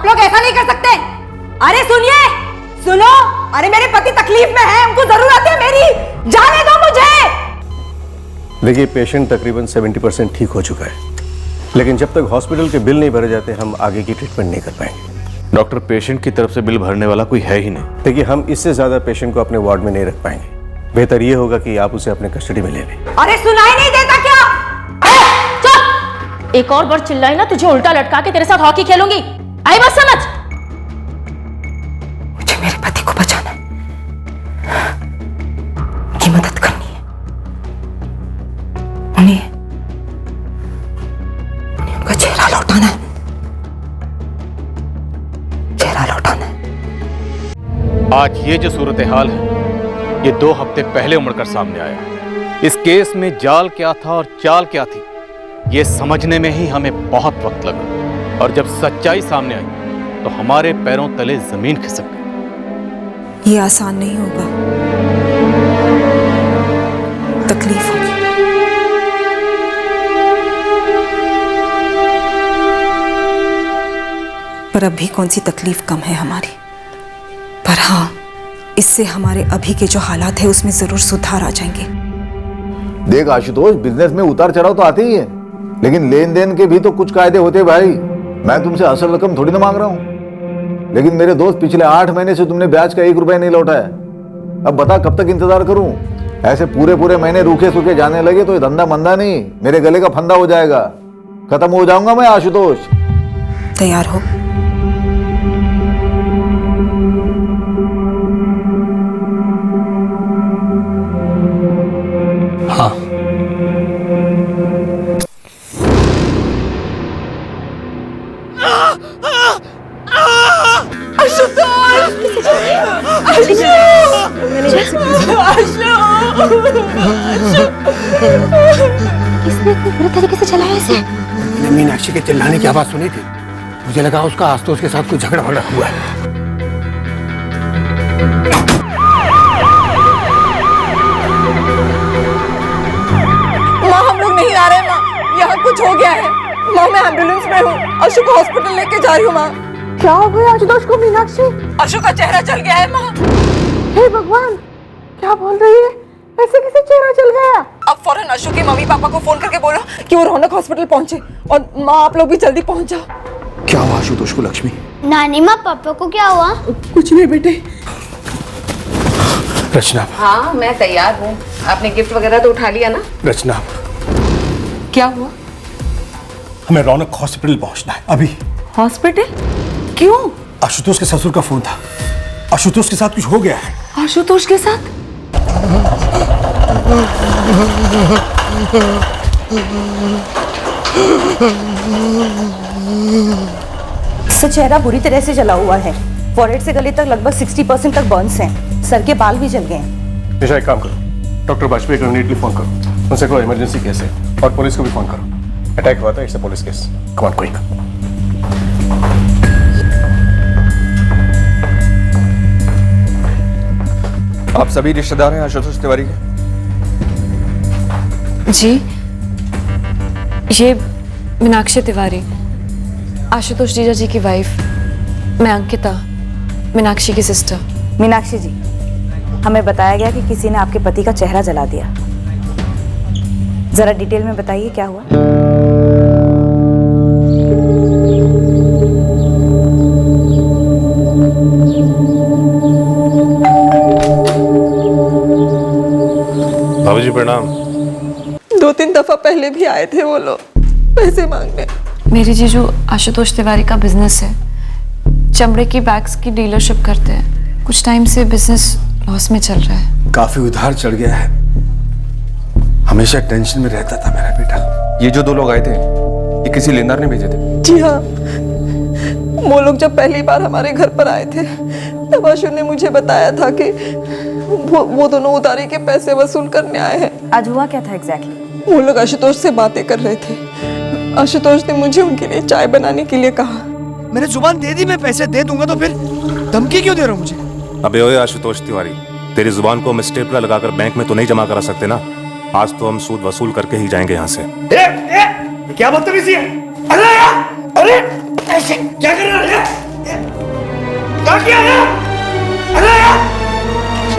आप लोग ऐसा नहीं कर सकते। अरे सुनिए, सुनो, अरे मेरे पति तकलीफ में है, उनको जरूरत है मेरी, जाने दो मुझे। देखिए, पेशेंट तकरीबन 70% ठीक हो चुका है, लेकिन जब तक हॉस्पिटल के बिल नहीं भरे जाते हम आगे की ट्रीटमेंट नहीं कर पाएंगे। डॉक्टर, पेशेंट की तरफ से बिल भरने वाला कोई है ही नहीं। देखिए, हम इससे ज्यादा पेशेंट को अपने वार्ड में नहीं रख पाएंगे। बेहतर ये होगा कि आप उसे अपने कस्टडी में ले लें। अरे सुनाई नहीं देता क्या? चुप! एक और बार चिल्लाई ना, तुझे उल्टा लटका के तेरे साथ हॉकी खेलूंगी। आई बात समझ? मुझे मेरे पति को बचाना है, उनकी मदद करनी है, उन्हें उनका चेहरा लौटाना है, चेहरा लौटाना है। आज ये जो सूरत हाल है, ये 2 हफ्ते पहले उमड़कर सामने आया। इस केस में जाल क्या था और चाल क्या थी, ये समझने में ही हमें बहुत वक्त लगा, और जब सच्चाई सामने आई तो हमारे पैरों तले जमीन खिसक गई। ये आसान नहीं होगा, तकलीफ होगी। पर अभी कौन सी तकलीफ कम है हमारी। पर हाँ, इससे हमारे अभी के जो हालात है उसमें जरूर सुधार आ जाएंगे। देख आशुतोष, बिजनेस में उतार चढ़ाव तो आते ही है, लेकिन लेन देन के भी तो कुछ कायदे होते भाई। मैं तुमसे असल रकम थोड़ी ना मांग रहा हूँ, लेकिन मेरे दोस्त पिछले 8 महीने से तुमने ब्याज का 1 रुपया नहीं लौटा है। अब बता कब तक इंतजार करूं? ऐसे पूरे महीने रूखे सूखे जाने लगे तो ये धंधा मंदा नहीं, मेरे गले का फंदा हो जाएगा, खत्म हो जाऊंगा मैं आशुतोष। तैयार हो? हाँ। किसने इतने बुरे तरीके से चलाया इसे? मैंने मीनाक्षी के चिल्लाने की आवाज सुनी थी, मुझे लगा उसका आशुतोष के साथ कुछ झगड़ा वगड़ा हुआ है। माँ, हम लोग नहीं आ रहे माँ, यहाँ कुछ हो गया है। माँ, मैं एम्बुलेंस में हूँ, अशु को हॉस्पिटल लेके जा रही हूँ। माँ, क्या हो गया आशुतोष को? मीनाक्षी, अशु का चेहरा जल गया है। माँ, हे भगवान, क्या बोल रही है? ऐसे कैसे चेहरा जल गया? अब फौरन अशु के मम्मी पापा को फोन करके बोलो कि वो रौनक हॉस्पिटल पहुंचे, और माँ आप लोग भी जल्दी पहुंच जाओ। क्या हुआ आशुतोष को लक्ष्मी? नानी माँ, पापा को क्या हुआ? कुछ नहीं बेटे। रचना। हाँ, मैं तैयार हूँ। आपने गिफ्ट वगैरह तो उठा लिया ना? रचना, क्या हुआ? हमें रौनक हॉस्पिटल पहुंचना है अभी। हॉस्पिटल? क्यों? आशुतोष के ससुर का फोन था, आशुतोष के साथ कुछ हो गया है। आशुतोष के साथ? इसका चेहरा बुरी तरह से जला हुआ है, फोrehead से गले तक लगभग 60% तक बर्न्स हैं, सर के बाल भी जल गए हैं। निशा, एक काम करो, डॉक्टर वाजपेयी को इमीडिएटली फोन करो, उनसे कोई इमरजेंसी केस है, और पुलिस को भी फोन करो। अटैक हुआ था, it's a police case. Come on, quick. आप सभी रिश्तेदार हैं आशुतोष तिवारी के? जी, ये मीनाक्षी तिवारी, आशुतोष जीजा जी की वाइफ। मैं अंकिता, मीनाक्षी की सिस्टर। मीनाक्षी जी, हमें बताया गया कि किसी ने आपके पति का चेहरा जला दिया, जरा डिटेल में बताइए क्या हुआ? बाबूजी प्रणाम। 2-3 दफा पहले भी आए थे वो लोग पैसे मांगने। मेरी जीजू आशुतोष तिवारी का बिजनेस है, चमड़े की बैग्स की डीलरशिप करते हैं। कुछ टाइम से बिजनेस लॉस में चल रहा है। काफी उधार चढ़ गया है, हमेशा टेंशन में रहता था मेरा बेटा। ये जो 2 लोग आए थे, ये किसी लेनदार ने भेजे थे? जी हाँ, वो लोग जब पहली बार हमारे घर पर आए थे तब आशु ने मुझे बताया था कि वो दोनों उधारी के पैसे वसूल करने आए हैं। आज हुआ क्या था एग्जैक्टली? वो लोग आशुतोष से बातें कर रहे थे। आशुतोष ने मुझे उनके लिए चाय बनाने के लिए कहा। मैंने जुबान दे दी, मैं पैसे दे दूंगा, तो फिर धमकी क्यों दे रहा हूँ मुझे? अबे ओए आशुतोष तिवारी, तेरी जुबान को हम स्टेपलर लगाकर बैंक में तो नहीं जमा करा सकते ना। आज तो हम सूद वसूल करके ही जाएंगे यहाँ से। क्या बदतमीजी है? अरे क्या कर रहा है?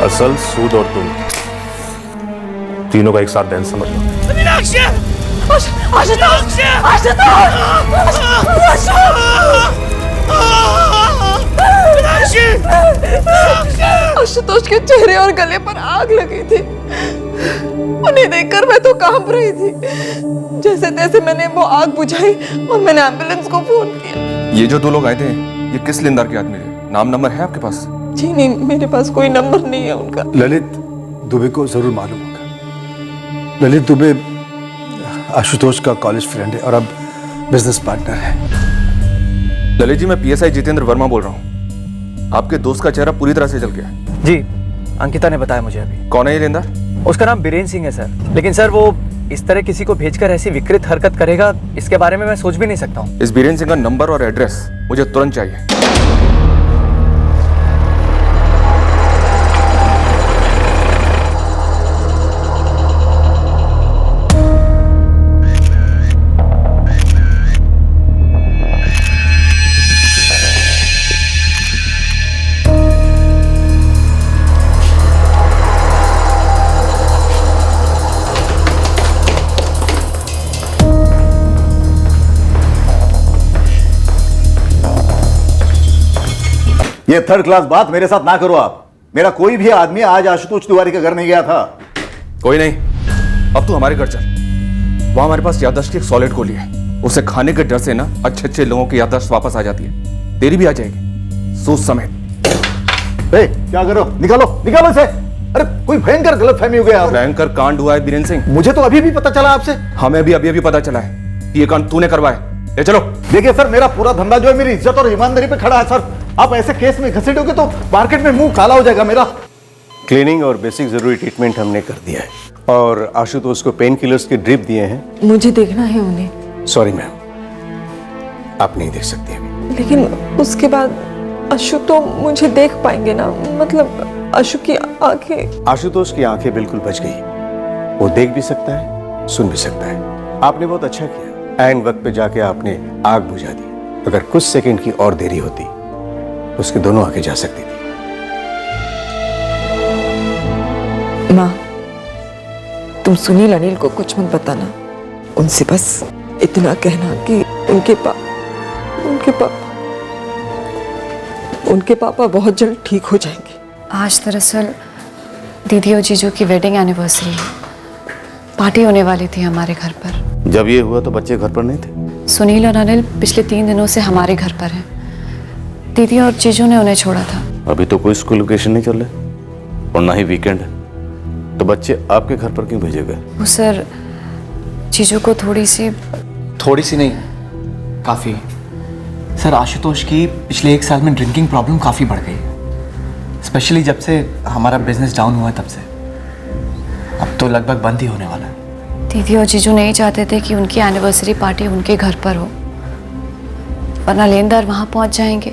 असल, सूद और तुम तीनों का एक साथ दैन समझ लो। आशुतोष के चेहरे और गले पर आग लगी थी। उन्हें देखकर मैं तो कांप रही थी। जैसे तैसे मैंने वो आग बुझाई और मैंने एम्बुलेंस को फोन किया। ये जो 2 लोग आए थे, ये किस लेनदार के आदमी थे? नाम नंबर है आपके पास? जी नहीं, मेरे पास कोई नंबर नहीं है उनका। ललित दुबे को जरूर मालूम होगा। ललित दुबे आशुतोष का कॉलेज फ्रेंड है और अब बिजनेस पार्टनर है। ललित जी, मैं पीएसआई जितेंद्र वर्मा बोल रहा हूँ। आपके दोस्त का चेहरा पूरी तरह से जल गया है। जी, अंकिता ने बताया मुझे अभी। कौन है ये लेनदार? उसका नाम बीरेन सिंह है सर। लेकिन सर वो इस तरह किसी को भेजकर ऐसी विकृत हरकत करेगा, इसके बारे में मैं सोच भी नहीं सकता हूँ। इस बीरेन सिंह का नंबर और एड्रेस मुझे तुरंत चाहिए। ये थर्ड क्लास बात मेरे साथ ना करो आप। मेरा कोई भी आदमी आज आशुतोष तिवारी के घर नहीं गया था। कोई नहीं, अब तू हमारे घर चल। वहां हमारे पास याददाश्त की एक सॉलिड गोली है। उसे खाने के डर से ना अच्छे लोगों की याददाश्त वापस आ जाती है। तेरी भी आ जाएगी, सूद समेत। क्या करो? निकालो निकालो इसे। अरे कोई भयंकर गलतफहमी हो गया। भयंकर कांड हुआ है बीरेन सिंह। मुझे तो अभी भी पता चला आपसे। हमें भी अभी पता चला है कि ये कांड तूने करवाया। ले चलो। देखिए सर, मेरा पूरा धंधा जो है मेरी इज्जत और ईमानदारी पे खड़ा है सर। आप ऐसे केस में घसीटोगे तो मार्केट में मुंह काला हो जाएगा मेरा। क्लीनिंग और बेसिक जरूरी ट्रीटमेंट हमने कर दिया है और आशुतोष को पेन किलर्स की ड्रिप दिए हैं। मुझे देखना है उन्हें। सॉरी मैम, आप नहीं देख सकती अभी। लेकिन उसके बाद अशु तो मुझे देख पाएंगे ना? मतलब अशु की आंखें। आशुतोष की आंखें बिल्कुल बच गई। वो देख भी सकता है, सुन भी सकता है। आपने बहुत अच्छा किया। ऐन वक्त पे जाके आपने आग बुझा दी। अगर कुछ सेकंड की और देरी होती तो उसकी दोनों आंखें जा सकती थी। माँ, तुम सुनील अनिल को कुछ मत बताना। उनसे बस इतना कहना कि उनके पापा बहुत जल्द ठीक हो जाएंगे। आज दरअसल दीदी और जीजू की वेडिंग एनिवर्सरी है। पार्टी होने वाली थी हमारे घर पर। जब ये हुआ तो बच्चे घर पर नहीं थे? सुनील और अनिल पिछले 3 दिनों से हमारे घर पर हैं। दीदी और जीजू ने उन्हें छोड़ा था। अभी तो कोई स्कूल वेकेशन नहीं चल रहा और ना ही वीकेंड है, तो बच्चे आपके घर पर क्यों भेजे गए? वो सर, जीजू को थोड़ी सी नहीं, काफ़ी। सर, आशुतोष की पिछले 1 साल में ड्रिंकिंग प्रॉब्लम काफ़ी बढ़ गई है। स्पेशली जब से हमारा बिजनेस डाउन हुआ तब से। अब तो लगभग बंद ही होने वाला है। दीदी और जीजू नहीं चाहते थे कि उनकी एनिवर्सरी पार्टी उनके घर पर हो, वरना लेनदार वहाँ पहुँच जाएंगे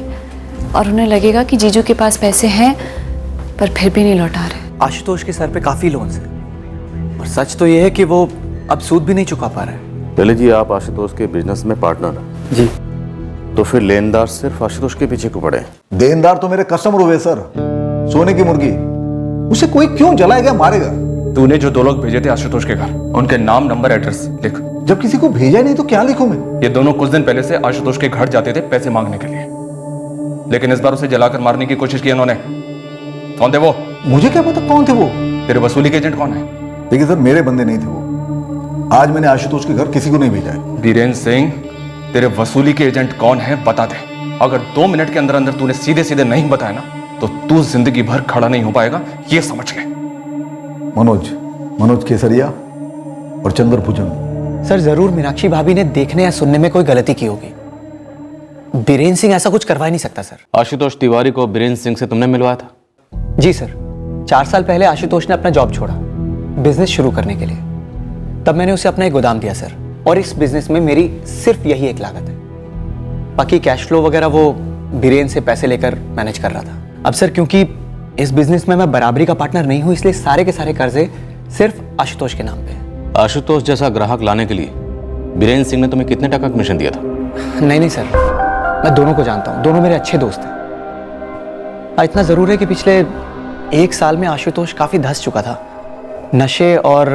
और उन्हें लगेगा कि जीजू के पास पैसे हैं पर फिर भी नहीं लौटा रहे। आशुतोष के सर पे काफ़ी लोन्स हैं और सच तो ये है कि वो अब सूद भी नहीं चुका पा रहा है। पहले जी, आप आशुतोष के बिजनेस में पार्टनर हैं। जी। तो फिर लेनदार सिर्फ आशुतोष के पीछे क्यों पड़े? देनदार तो मेरे कस्टमर हुए सर। सोने की मुर्गी, उसे कोई क्यों जलाएगा, मारेगा? तूने जो 2 लोग भेजे थे आशुतोष के घर, उनके नाम नंबर एड्रेस लिख। जब किसी को भेजा नहीं तो क्या लिखूं मैं? ये दोनों कुछ दिन पहले से आशुतोष के घर जाते थे पैसे मांगने के लिए, लेकिन इस बार उसे जलाकर मारने की कोशिश की इन्होंने। कौन थे वो? मुझे क्या पता कौन थे वो। तेरे वसूली के एजेंट कौन है? देखिए सर, मेरे बंदे नहीं थे वो। आज मैंने आशुतोष के घर किसी को नहीं भेजा है। बीरेन सिंह, तेरे वसूली के एजेंट कौन है बता दे। अगर 2 मिनट के अंदर अंदर तूने सीधे सीधे नहीं बताया ना तो तू जिंदगी भर खड़ा नहीं हो पाएगा, ये समझ ले। मनोज केसरिया और चंद्रभुजन। सर, जरूर मीनाक्षी भाभी ने देखने या सुनने में कोई गलती की होगी। बीरेन सिंह ऐसा कुछ करवा ही नहीं सकता सर। आशुतोष तिवारी को बीरेन सिंह से तुमने मिलवाया था? जी सर, 4 साल पहले आशुतोष ने अपना जॉब छोड़ा बिजनेस शुरू करने के लिए। तब मैंने उसे अपना एक गोदाम दिया सर, और इस बिजनेस में मेरी सिर्फ यही एक लागत है। बाकी कैश फ्लो वगैरह वो बीरेन से पैसे लेकर मैनेज कर रहा था। अब सर, क्योंकि इस बिजनेस में मैं बराबरी का पार्टनर नहीं हूं, इसलिए सारे के सारे कर्जे सिर्फ आशुतोष के नाम पे है। आशुतोष जैसा ग्राहक लाने के लिए बीरेन सिंह ने तुम्हें कितने टका कमीशन दिया था? नहीं सर, मैं दोनों को जानता हूं, दोनों मेरे अच्छे दोस्त हैं। इतना जरूर है कि पिछले 1 साल में आशुतोष काफी धंस चुका था नशे और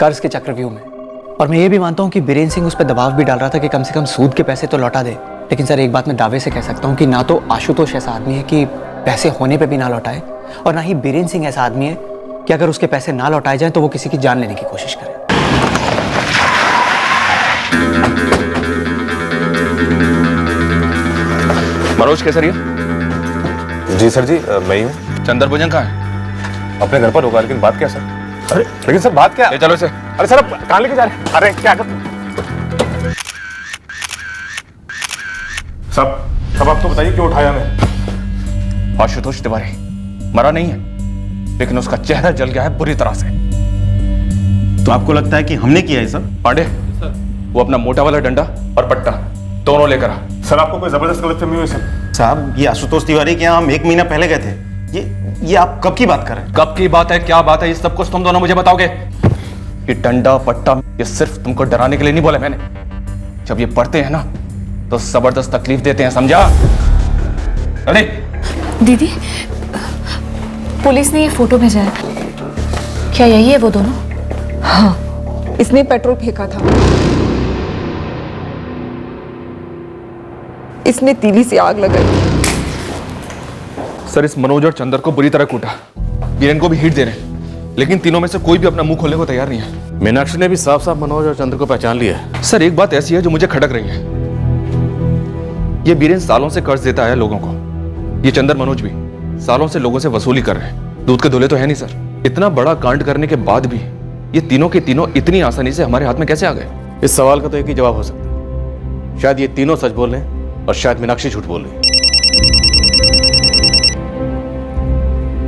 कर्ज के चक्रव्यूह में। और मैं ये भी मानता हूं कि बीरेन सिंह उस पर दबाव भी डाल रहा था कि कम से कम सूद के पैसे तो लौटा दे। लेकिन सर, एक बात मैं दावे से कह सकता हूं कि ना तो आशुतोष ऐसा आदमी है कि पैसे होने पे भी ना लौटाए, और ना ही बीरेन सिंह ऐसा आदमी है कि अगर उसके पैसे ना लौटाए जाएं तो वो किसी की जान लेने की कोशिश करे। मनोज केसरिया। जी सर जी, मैं ही हूँ। चंदर भोजन कहाँ है? अपने घर पर होगा, लेकिन बात क्या सर? अरे लेकिन सर बात क्या? चलो इसे। अरे सर, अब कहाँ लेके जा रहे हैं? अरे क्या कर सब आप तो बताइए, क्यों उठाया हमें? आशुतोष तिवारी मरा नहीं है, लेकिन उसका चेहरा जल गया है बुरी तरह से। तो आपको लगता है कि हमने किया है सब? पांडे, वो अपना मोटा वाला डंडा और पट्टा दोनों लेकर आ। सर, आपको कोई जबरदस्त गलतफहमी हुई सर? साहब, ये आशुतोष तिवारी के यहाँ हम 1 महीना पहले गए थे। ये आप कब की बात कर रहे हैं? कब की बात है, क्या बात है, ये सब कुछ तुम दोनों मुझे बताओगे। ये डंडा पट्टा ये सिर्फ तुमको डराने के लिए नहीं बोला मैंने। जब ये पढ़ते हैं ना तो जबरदस्त तकलीफ देते हैं, समझा? अरे दीदी, पुलिस ने ये फोटो भेजा है, क्या यही है वो दोनों? हाँ, इसने पेट्रोल फेंका था, इसने तीली से आग लगाई। सर, इस मनोज और चंदर को बुरी तरह कूटा, बीरेन को भी हिट दे रहे हैं, लेकिन तीनों में से कोई भी अपना मुंह खोलने को तैयार नहीं है। मीनाक्षी ने भी साफ साफ मनोज और चंद्र को पहचान लिया है। सर, एक बात ऐसी है जो मुझे खटक रही है। ये बीरेन सालों से कर्ज देता है लोगों को, ये चंदर मनोज भी सालों से लोगों से वसूली कर रहे हैं। दूध के धुले तो है नहीं सर। इतना बड़ा कांड करने के बाद भी ये तीनों के तीनों इतनी आसानी से हमारे हाथ में कैसे आ गए? इस सवाल का तो एक ही जवाब हो सकता है, शायद ये तीनों सच बोल रहे हैं और शायद मीनाक्षी झूठ बोल रही है।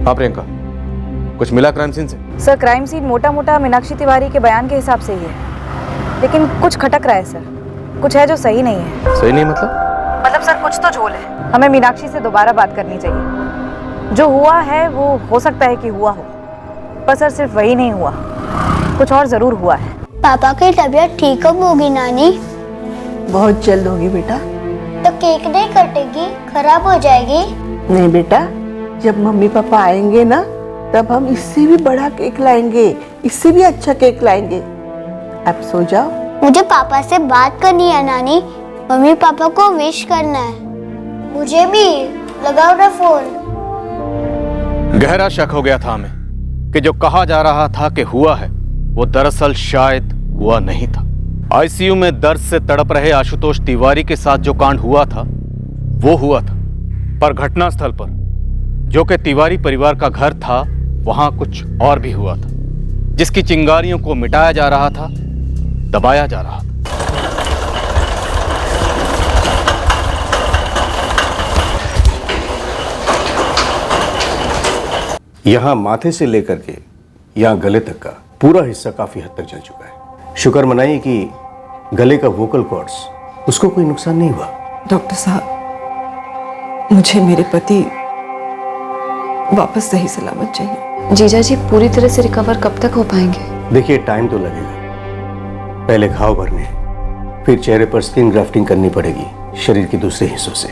हाँ प्रियंका, कुछ मिला क्राइम सीन से? सर, क्राइम सीन मोटा मोटा मीनाक्षी तिवारी के बयान के हिसाब से ही है, लेकिन कुछ खटक रहा है सर। कुछ है जो सही नहीं है। सही नहीं मतलब सर, कुछ तो झोल है। हमें मीनाक्षी से दोबारा बात करनी चाहिए। जो हुआ है वो हो सकता है कि हुआ हो, पर सर सिर्फ वही नहीं हुआ, कुछ और जरूर हुआ है। पापा की तबीयत ठीक कब होगी नानी? बहुत जल्द होगी बेटा। तो केक नहीं कटेगी, खराब हो जाएगी? नहीं बेटा, जब मम्मी पापा आएंगे ना तब हम इससे भी बड़ा केक लाएंगे, इससे भी अच्छा केक लाएंगे। अब सो जाओ। मुझे पापा से बात करनी है नानी, मम्मी पापा को विश करना है। मुझे भी लगाओ ना फोन। गहरा शक हो गया था हमें कि जो कहा जा रहा था कि हुआ है वो दरअसल शायद हुआ नहीं था। आईसीयू में दर्द से तड़प रहे आशुतोष तिवारी के साथ जो कांड हुआ था वो हुआ था, पर घटनास्थल पर जो कि तिवारी परिवार का घर था वहां कुछ और भी हुआ था, जिसकी चिंगारियों को मिटाया जा रहा था, दबाया जा रहा था। यहां माथे से लेकर के यहां गले तक का पूरा हिस्सा काफी हद तक जल चुका है। शुक्र मनाइए कि गले का वोकल कॉर्ड्स उसको कोई नुकसान नहीं हुआ। डॉक्टर साहब, मुझे मेरे पति वापस सही सलामत चाहिए। जीजा जी पूरी तरह से रिकवर कब तक हो पाएंगे? देखिए, टाइम तो लगेगा। पहले घाव भरने हैं, फिर चेहरे पर स्किन ग्राफ्टिंग करनी पड़ेगी शरीर के दूसरे हिस्सों से।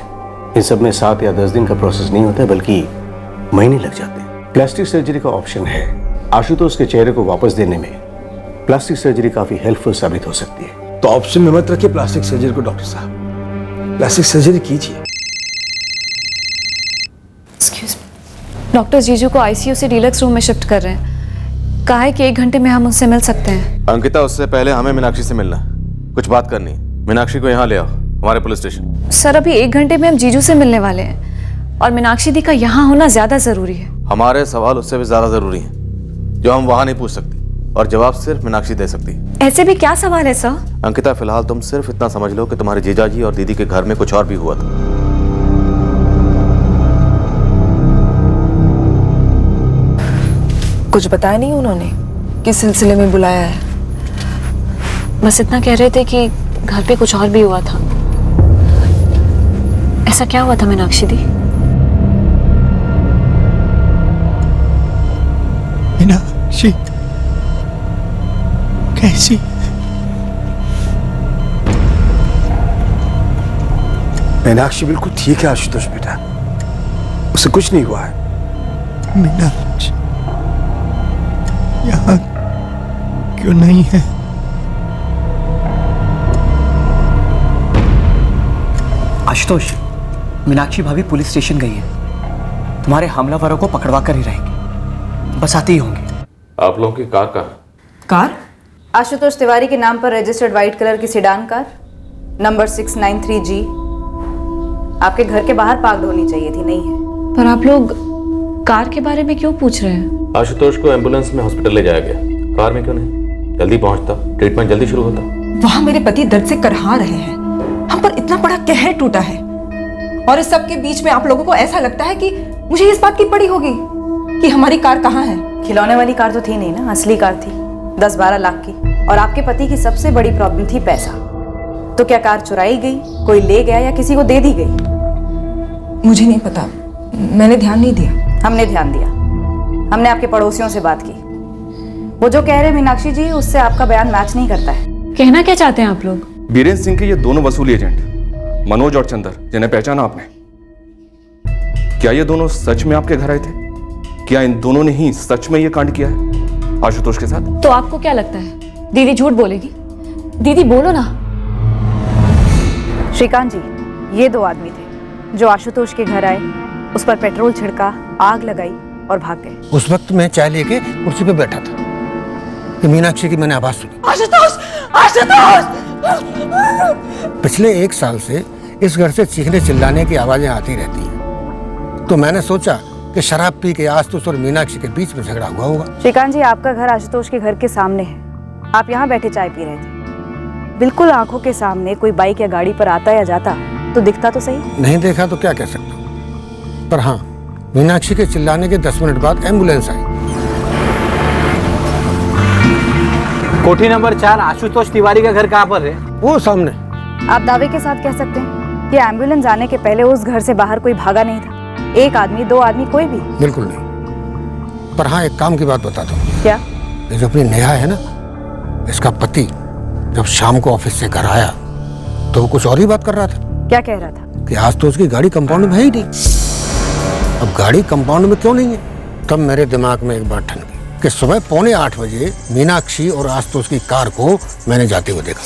इन सब में 7 या 10 दिन का प्रोसेस नहीं होता, बल्कि महीने लग जाते हैं। प्लास्टिक सर्जरी का ऑप्शन है। आशुतोष के चेहरे को वापस देने में प्लास्टिक सर्जरी काफी हेल्पफुल साबित हो सकती है। तो ऑप्शन में मत रखिए प्लास्टिक सर्जरी को डॉक्टर साहब, प्लास्टिक सर्जरी कीजिए। एक्सक्यूज मी, डॉक्टर जीजू को आईसीयू से डीलक्स रूम में शिफ्ट कर रहे हैं। कहा है कि 1 घंटे में हम उनसे मिल सकते हैं। अंकिता, उससे पहले हमें मीनाक्षी से मिलना है, कुछ बात करनी है। मीनाक्षी को यहाँ ले आओ, हमारे पुलिस स्टेशन। सर, अभी 1 घंटे में हम जीजू से मिलने वाले हैं और मीनाक्षी दी का यहाँ होना ज्यादा जरूरी है। हमारे सवाल उससे भी ज्यादा जरूरी हैं, जो हम वहां नहीं पूछ सकती, और जवाब सिर्फ मीनाक्षी दे सकती। ऐसे भी क्या सवाल है सर? अंकिता, फिलहाल तुम सिर्फ इतना समझ लो कि तुम्हारे जीजाजी और दीदी के घर में कुछ और भी हुआ था। कुछ बताया नहीं उन्होंने किस सिलसिले में बुलाया है? बस इतना कह रहे थे कि घर पे कुछ और भी हुआ था। ऐसा क्या हुआ था मीनाक्षी दी? मीनाक्षी कैसी? मीनाक्षी बिल्कुल ठीक है आशुतोष बेटा, उसे कुछ नहीं हुआ है। मीनाक्षी यहाँ क्यों नहीं है? आशुतोष, मीनाक्षी भाभी पुलिस स्टेशन गई है। तुम्हारे हमलावरों को पकड़वा कर ही रहेंगे, बस आते ही होंगे। आप लोगों की कार कहाँ? कार आशुतोष तिवारी के नाम पर रजिस्टर्ड व्हाइट कलर की सेडान कार नंबर 693G आपके घर के बाहर पार्कड होनी चाहिए थी, नहीं है। पर आप लोग कार के बारे में क्यों पूछ रहे हैं? आशुतोष को एम्बुलेंस में हॉस्पिटल ले जाया गया, कार में क्यों नहीं? जल्दी पहुंचता, ट्रीटमेंट जल्दी शुरू होता। वहाँ मेरे पति दर्द से करहा रहे हैं, हम पर इतना बड़ा कहर टूटा है, और इस सब के बीच में आप लोगों को ऐसा लगता है कि मुझे इस बात की पड़ी होगी कि हमारी कार कहाँ है। खिलौने वाली कार तो थी नहीं ना, असली कार थी 10-12 लाख की, और आपके पति की सबसे बड़ी प्रॉब्लम थी पैसा। तो क्या कार चुराई गई, कोई ले गया या किसी को दे दी गई? मुझे नहीं पता, मैंने ध्यान नहीं दिया। हमने ध्यान दिया, हमने आपके पड़ोसियों से बात की। वो जो कह रहे हैं मीनाक्षी जी, उससे आपका बयान मैच नहीं करता है। कहना क्या चाहते हैं आप लोग? बीरेंद्र सिंह के ये दोनों वसूली एजेंट मनोज और चंदर, जिन्हें पहचाना आपने, क्या ये दोनों सच में आपके घर आए थे? क्या इन दोनों ने ही सच में ये कांड किया है आशुतोष के साथ? तो आपको क्या लगता है दीदी झूठ बोलेगी? दीदी बोलो ना। श्रीकांत जी, ये दो आदमी थे जो आशुतोष के घर आए, उस पर पेट्रोल छिड़का, आग लगाई और भाग गए। उस वक्त मैं चाय लेके कुर्सी पे बैठा था कि मीनाक्षी की मैंने आवाज सुनी। आशुतोष! आशुतोष! पिछले 1 साल से इस घर से चीखने चिल्लाने की आवाजें आती रहती हैं, तो मैंने सोचा कि शराब पी के आशुतोष और मीनाक्षी के बीच में झगड़ा हुआ होगा। श्रीकांत जी, आपका घर आशुतोष के घर के सामने है, आप यहाँ बैठे चाय पी रहे थे, बिल्कुल आंखों के सामने कोई बाइक या गाड़ी पर आता या जाता तो दिखता तो सही। नहीं देखा तो क्या कह सकता, पर हाँ, मीनाक्षी के चिल्लाने के 10 मिनट बाद एम्बुलेंस आई। कोठी नंबर 4 आशुतोष तिवारी का घर कहाँ पर है? वो सामने। आप दावे के साथ कह सकते हैं कि एम्बुलेंस आने के पहले उस घर से बाहर कोई भागा नहीं था? 1 आदमी, 2 आदमी, कोई भी? बिल्कुल नहीं, पर हाँ एक काम की बात बताता हूँ। क्या? ये जो अपनी नेहा है ना, इसका पति जब शाम को ऑफिस से घर आया तो वो कुछ और ही बात कर रहा था। क्या कह रहा था? कि आज तो उसकी गाड़ी कंपाउंड में है ही नहीं। अब गाड़ी कंपाउंड में क्यों नहीं है? तब मेरे दिमाग में एक बात ठन गई कि सुबह 7:45 बजे मीनाक्षी और आशुतोष की कार को मैंने जाते हुए देखा।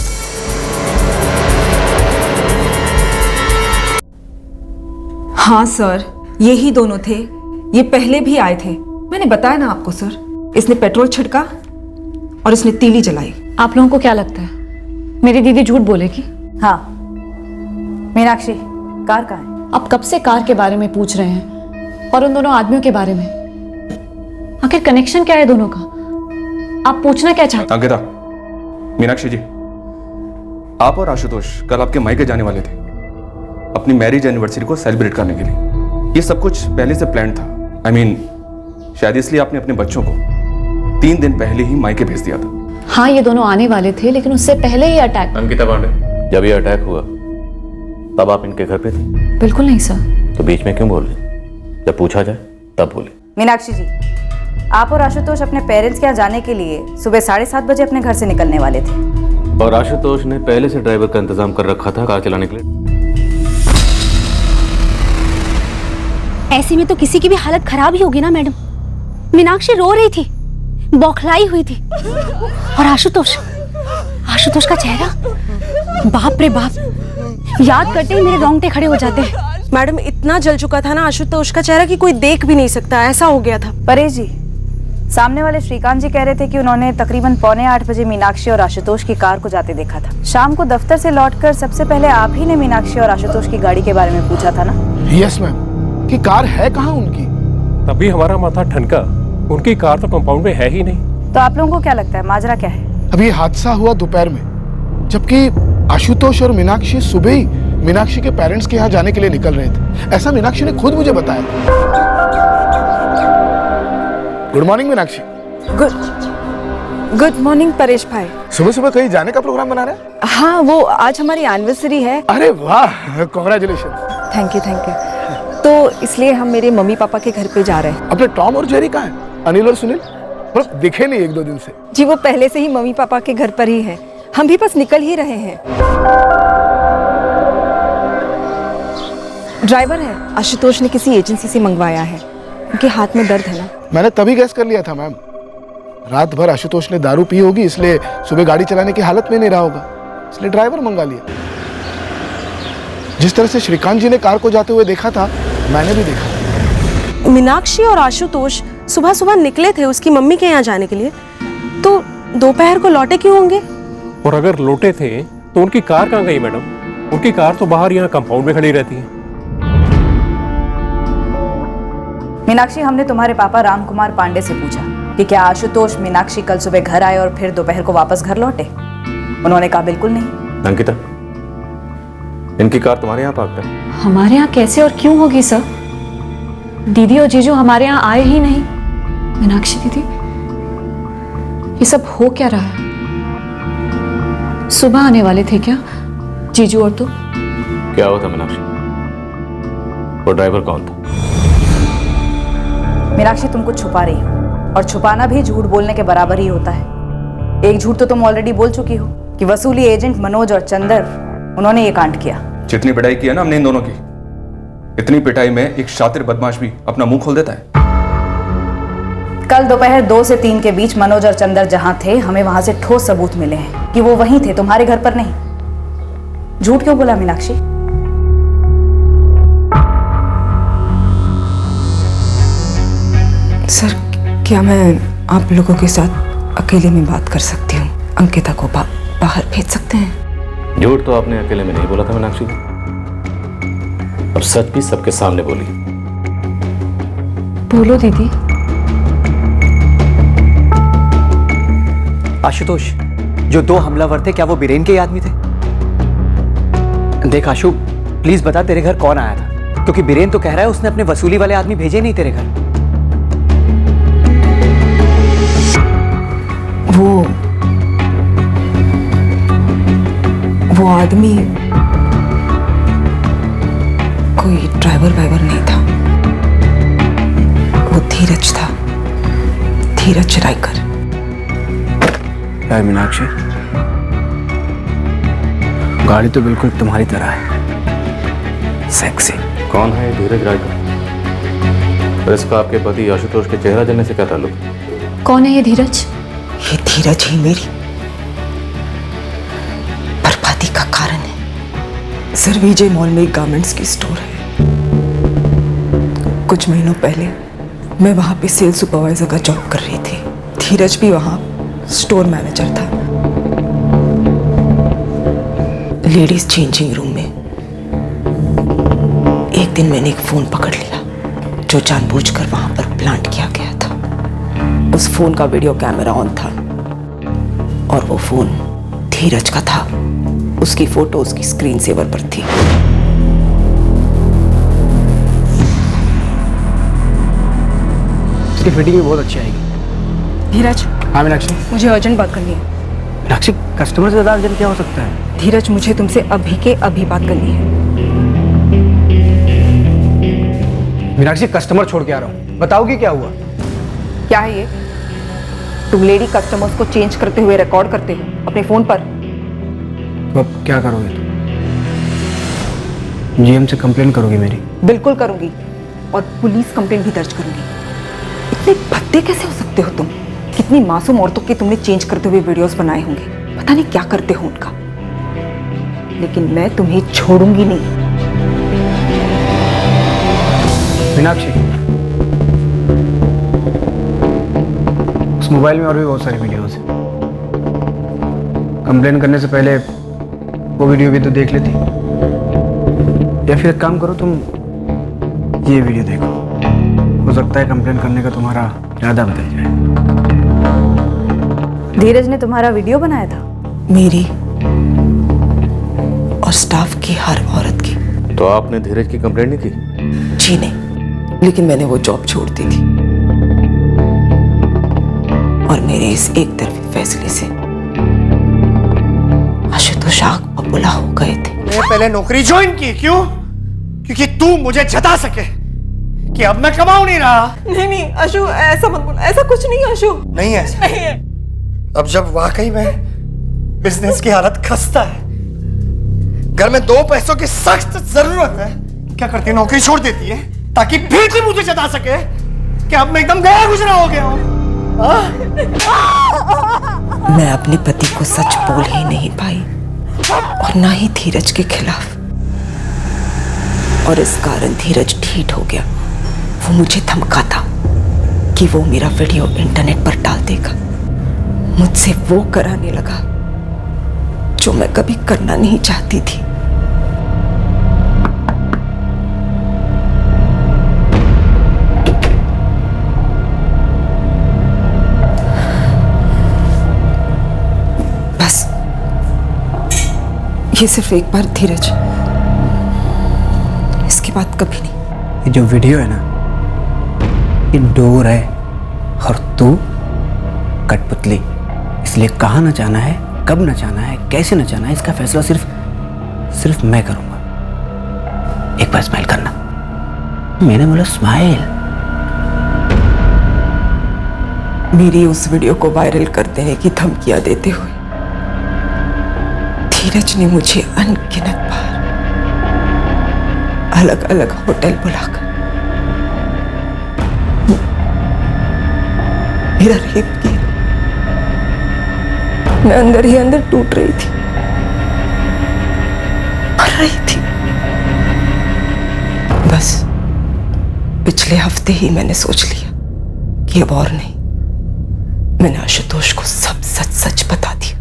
हाँ सर, यही दोनों थे, ये पहले भी आए थे, मैंने बताया ना आपको सर। इसने पेट्रोल छिड़का और इसने तीली जलाई। आप लोगों को क्या लगता है मेरी दीदी झूठ बोलेगी? हाँ। मीनाक्षी, कार कहाँ है? आप कब से कार के बारे में पूछ रहे हैं और उन दोनों आदमियों के बारे में? आखिर कनेक्शन क्या है दोनों का? आप पूछना क्या चाहते? अंकिता, मीनाक्षी जी, आप और आशुतोष कल आपके मायके जाने वाले थे अपनी मैरिज एनिवर्सरी को सेलिब्रेट करने के लिए। ये सब कुछ पहले से प्लान था। I mean, शायद इसलिए आपने अपने बच्चों को 3 दिन पहले ही मायके भेज दिया था। हाँ, ये दोनों आने वाले थे, लेकिन उससे पहले ही अटैक। अंकिता पांडे, जब ये अटैक हुआ तब आप इनके घर पे थे? बिल्कुल नहीं सर। तो बीच में क्यों बोल रहे? जब पूछा जाए तब बोले। मीनाक्षी जी, आप और आशुतोष अपने पेरेंट्स के यहाँ जाने के लिए सुबह 7:30 बजे अपने घर से निकलने वाले थे, और आशुतोष ने पहले से ड्राइवर का इंतजाम कर रखा था कार चलाने के लिए। ऐसे में तो किसी की भी हालत खराब ही होगी ना मैडम। मीनाक्षी रो रही थी, बौखलाई हुई थी, और आशुतोष का चेहरा, बाप रे बाप, याद करते ही मेरे रोंगटे खड़े हो जाते हैं। मैडम, इतना जल चुका था ना आशुतोष का चेहरा कि कोई देख भी नहीं सकता, ऐसा हो गया था। परेश जी, सामने वाले श्रीकांत जी कह रहे थे कि उन्होंने तकरीबन 7:45 बजे मीनाक्षी और आशुतोष की कार को जाते देखा था। शाम को दफ्तर से लौटकर सबसे पहले आप ही ने मीनाक्षी और आशुतोष की गाड़ी के बारे में पूछा था ना? यस मैम, कि कार है कहाँ उनकी? तभी हमारा माथा ठनका, उनकी कार तो कंपाउंड में है ही नहीं। तो आप लोगों को क्या लगता है माजरा क्या है? अभी हादसा हुआ दोपहर में, जबकि आशुतोष और मीनाक्षी सुबह ही मीनाक्षी के पेरेंट्स के यहाँ जाने के लिए निकल रहे थे। ऐसा मीनाक्षी ने खुद मुझे बताया। Good morning Meenakshi. Good morning Paresh भाई। सुबह सुबह कहीं जाने का प्रोग्राम बना रहे हैं? हाँ, वो आज हमारी एनिवर्सरी है। अरे वाह, कांग्रेचुलेशन। Thank you. तो इसलिए हम मेरे मम्मी पापा के घर पे जा रहे हैं। अपने टॉम और जेरी कहाँ हैं? अनिल और सुनील दिखे नहीं 1-2 दिन से। जी, वो पहले से ही मम्मी पापा के घर पर ही है, हम भी बस निकल ही रहे हैं। ड्राइवर है, आशुतोष ने किसी एजेंसी से मंगवाया है। उनके हाथ में दर्द है ना। मैंने तभी गैस कर लिया था मैम। रात भर आशुतोष ने दारू पी होगी, इसलिए सुबह गाड़ी चलाने की हालत में नहीं रहा होगा, इसलिए ड्राइवर मंगा लिया। जिस तरह से श्रीकांत जी ने कार को जाते हुए देखा था, मैंने भी देखा। मीनाक्षी और आशुतोष सुबह सुबह निकले थे उसकी मम्मी के यहाँ जाने के लिए, तो दोपहर को लौटे क्यों होंगे? और अगर लौटे थे तो उनकी कार कहाँ गई मैडम? उनकी कार तो बाहर यहाँ कंपाउंड में खड़ी रहती है। मीनाक्षी, हमने तुम्हारे पापा रामकुमार पांडे से पूछा कि क्या आशुतोष मीनाक्षी कल सुबह घर आए और फिर दोपहर को वापस घर लौटे। उन्होंने कहा बिल्कुल नहीं। अंकिता, इनकी कार तुम्हारे यहाँ पार्क है? हमारे यहाँ कैसे और क्यों होगी सर? दीदी और जीजू हमारे यहाँ आए ही नहीं। मीनाक्षी दीदी, ये सब हो क्या रहा है? सुबह आने वाले थे क्या जीजू और तुम? क्या हुआ था मीनाक्षी? वो ड्राइवर कौन था? मीनाक्षी, तुम कुछ छुपा रही हो, और छुपाना भी झूठ बोलने के बराबर ही होता है। एक झूठ तो तुम ऑलरेडी बोल चुकी हो कि वसूली एजेंट मनोज और चंदर, उन्होंने ये कांड किया। जितनी पिटाई की है ना हमने इन दोनों की, इतनी पिटाई में एक शातिर बदमाश भी अपना मुंह खोल देता है। कल दोपहर 2 से 3 के बीच मनोज और चंदर जहां थे, हमें वहां से ठोस सबूत मिले हैं कि वो वहीं थे, तुम्हारे घर पर नहीं। झूठ क्यों बोला मीनाक्षी? सर, क्या मैं आप लोगों के साथ अकेले में बात कर सकती हूँ? अंकिता को बाहर भेज सकते हैं? झूठ तो आपने अकेले में नहीं बोला था मीनाक्षी, अब सच भी सबके सामने बोली। बोलो दीदी। आशुतोष, जो 2 हमलावर थे, क्या वो बीरेन के ही आदमी थे? देख आशु, प्लीज बता तेरे घर कौन आया था, क्योंकि बीरेन तो कह रहा है उसने अपने वसूली वाले आदमी भेजे नहीं तेरे घर। वो आदमी कोई ड्राइवर वाइवर नहीं था, वो धीरज था, धीरज रायकर। यार मीनाक्षी, गाड़ी तो बिल्कुल तुम्हारी तरह है, सेक्सी। कौन है धीरज रायकर? और इसका आपके पति आशुतोष के चेहरा जलने से क्या ताल्लुक? कौन है ये धीरज? ये धीरज ही मेरी बर्बादी का कारण है। सर, विजय मॉल में एक गारमेंट्स की स्टोर है। कुछ महीनों पहले मैं वहां पे सेल सुपरवाइजर का जॉब कर रही थी। धीरज भी वहां स्टोर मैनेजर था। लेडीज चेंजिंग रूम में एक दिन मैंने एक फोन पकड़ लिया जो जानबूझकर वहां पर प्लांट किया गया था। उस फोन का वीडियो कैमरा ऑन था और वो फोन धीरज का था। उसकी फोटो उसकी स्क्रीन सेवर पर थी। इसकी फिटिंग भी बहुत अच्छी आएगी। धीरज। हाँ मीनाक्षी। मुझे अर्जेंट बात करनी है। मीनाक्षी, कस्टमर से ज्यादा अर्जेंट क्या हो सकता है? धीरज, मुझे तुमसे अभी के अभी बात करनी है। मीनाक्षी, कस्टमर छोड़ के आ रहा हूँ, बताओगी क्या हुआ? क्या है ये? तुम लेडी कस्टमर्स को चेंज करते हुए रिकॉर्ड करते हो अपने फोन पर। तो अब क्या करोगे तुम? जीएम से कंप्लेन करोगी मेरी? बिल्कुल करूंगी, और पुलिस कंप्लेन भी दर्ज करूंगी। इतने भद्दे कैसे हो सकते हो तुम? कितनी मासूम औरतों के तुमने चेंज करते हुए वीडियोस बनाए होंगे, पता नहीं क्या करते हो उनका। लेकिन मैं तुम्हें छोड़ूंगी नहीं। मीनाक्षी, उस मोबाइल में और भी बहुत सारी वीडियोस हैं। कंप्लेन करने से पहले वो वीडियो भी तो देख लेती, या फिर एक काम करो, तुम ये वीडियो देखो, हो सकता है कंप्लेन करने का तुम्हारा इरादा बदल जाए। धीरज ने तुम्हारा वीडियो बनाया था? मेरी और स्टाफ की हर औरत की। तो आपने धीरज की कंप्लेंट नहीं की? जी नहीं, लेकिन मैंने वो जॉब छोड़ दी थी और मेरे इस एक तरफी फैसले से आशुतोष आग बबूला हो गए थे। मैं पहले नौकरी ज्वाइन की, क्यों? क्योंकि तू मुझे जता सके कि अब मैं कमाऊं नहीं रहा। नहीं अशु, ऐसा मत बोल, ऐसा कुछ नहीं है अशु। नहीं है, ऐसा नहीं है। अब जब वाकई में बिजनेस की हालत खस्ता है, घर में 2 पैसों की सख्त जरूरत है, क्या करती है, नौकरी छोड़ देती है ताकि फिर से मुझे जता सके कि अब मैं एकदम गया गुजरा हो गया हूं। मैं अपने पति को सच बोल ही नहीं पाई और ना ही धीरज के खिलाफ, और इस कारण धीरज ढीठ हो गया। वो मुझे धमका था कि वो मेरा वीडियो इंटरनेट पर डाल देगा। मुझसे वो कराने लगा जो मैं कभी करना नहीं चाहती थी। बस ये सिर्फ एक बार धीरज, इसके बाद कभी नहीं। ये जो वीडियो है ना, ये डोर है और तू कठपुतली। इसलिए कहाँ नचाना है, कब नचाना है, कैसे नचाना है, इसका फैसला सिर्फ मैं करूंगा। एक बार स्माइल करना। मैंने बोला स्माइल। मेरी उस वीडियो को वायरल कर देने की धमकियां देते हुए धीरज ने मुझे अनगिनत बार अलग अलग होटल बुलाकर मेरा रेप किया। मैं अंदर ही अंदर टूट रही थी, मर रही थी। बस पिछले हफ्ते ही मैंने सोच लिया कि अब और नहीं। मैंने आशुतोष को सब सच सच बता दिया।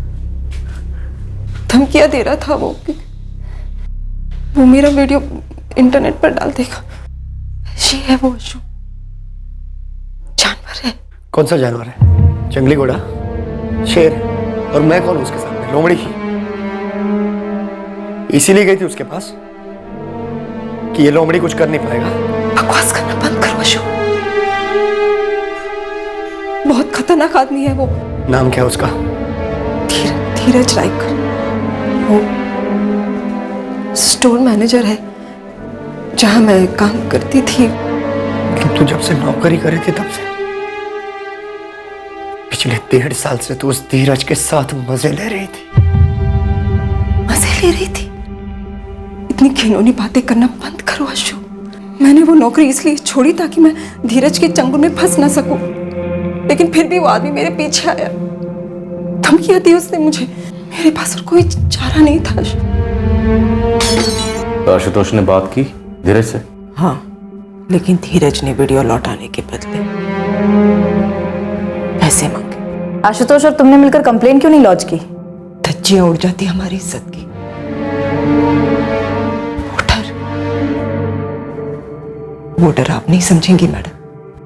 धमकियां दे रहा था वो मेरा वीडियो इंटरनेट पर डाल देगा। ये है वो अशु, जानवर है। कौन सा जानवर है? जंगली घोड़ा, शेर? और मैं कौन हूं उसके सामने? लोमड़ी की। इसीलिए गई थी उसके पास कि ये लोमड़ी कुछ कर नहीं पाएगा। बकवास करना बंद करो अशु, बहुत खतरनाक आदमी है वो। नाम क्या है उसका? धीरज रायकर। वो स्टोर मैनेजर है जहां मैं काम करती थी। मतलब तू जब से नौकरी करी थी तब से? पिछले 1.5 साल से तू उस धीरज के साथ मजे ले रही थी। मजे ले रही थी? इतनी घिनौनी बातें करना बंद करो अशु। मैंने वो नौकरी इसलिए छोड़ी ताकि मैं धीरज के चंगुल में फंस ना सकूं, लेकिन फिर भी वो आदमी मेरे पीछे आया, धमकियां दी उसने मुझे। मेरे पास और कोई चारा नहीं था। तो आशुतोष ने बात की धीरज से? हाँ, लेकिन धीरज ने वीडियो लौटाने के बदले पैसे मांगे। आशुतोष और तुमने मिलकर कंप्लेन क्यों नहीं लॉन्च की? धज्जियां उड़ जाती हमारी इज्जत की। वो डर आप नहीं समझेंगी मैडम,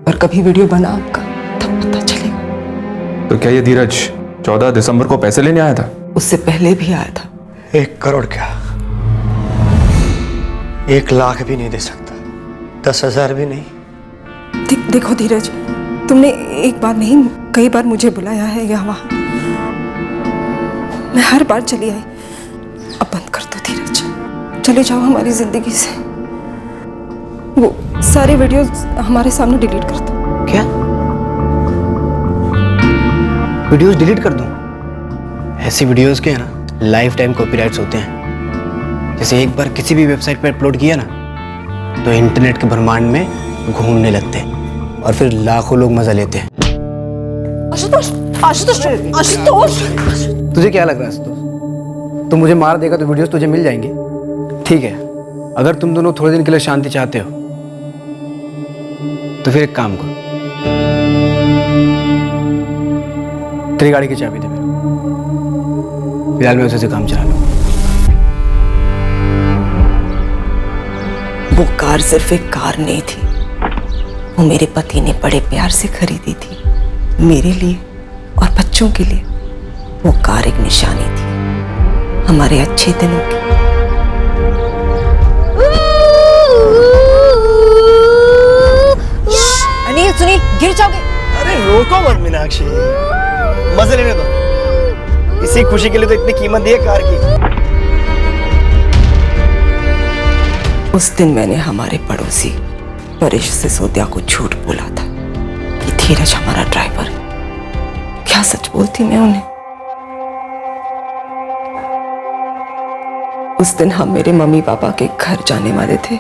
और कभी वीडियो बना आपका तब पता चलेगा। तो क्या ये धीरज 14 दिसंबर को पैसे लेने आया था? उससे पहले भी आया था। 1 करोड़ क्या, 1 लाख भी नहीं दे सकता, 10,000 भी नहीं। देखो धीरज, तुमने एक बार नहीं कई बार मुझे बुलाया है यहाँ, मैं हर बार चली आई। अब बंद कर दो धीरज, चले जाओ हमारी जिंदगी से। वो सारे वीडियोस हमारे सामने डिलीट कर दो। क्या वीडियोस डिलीट कर दूं? ऐसी वीडियोस के है ना लाइफ टाइम कॉपीराइट्स होते हैं। जैसे एक बार किसी भी वेबसाइट पर अपलोड किया ना तो इंटरनेट के ब्रह्मांड में घूमने लगते हैं और फिर लाखों लोग मजा लेते हैं। आशुतोष, आशुतोष, आशुतोष! तुझे क्या लग रहा है आशुतोष? तू मुझे मार देगा तो वीडियोस तुझे मिल जाएंगे? ठीक है, अगर तुम दोनों थोड़े दिन के लिए शांति चाहते हो तो फिर एक काम करो, तेरी गाड़ी की चाबी दे मेरे। फिलहाल मैं उसे से काम चला लूं। वो कार सिर्फ एक कार नहीं थी, वो मेरे पति ने बड़े प्यार से खरीदी थी, मेरे लिए और बच्चों के लिए। वो कार एक निशानी थी हमारे अच्छे दिनों की। अनिल सुनील, गिर जाओगे। अरे रोको मत मीनाक्षी, मजे लेने दो। इसी खुशी के लिए तो इतनी कीमत दी है कार की। उस दिन मैंने हमारे पड़ोसी परेश सिसोदिया को झूठ बोला था कि धीरज हमारा ड्राइवर है। क्या सच बोलती मैं उन्हें? उस दिन हम मेरे मम्मी पापा के घर जाने वाले थे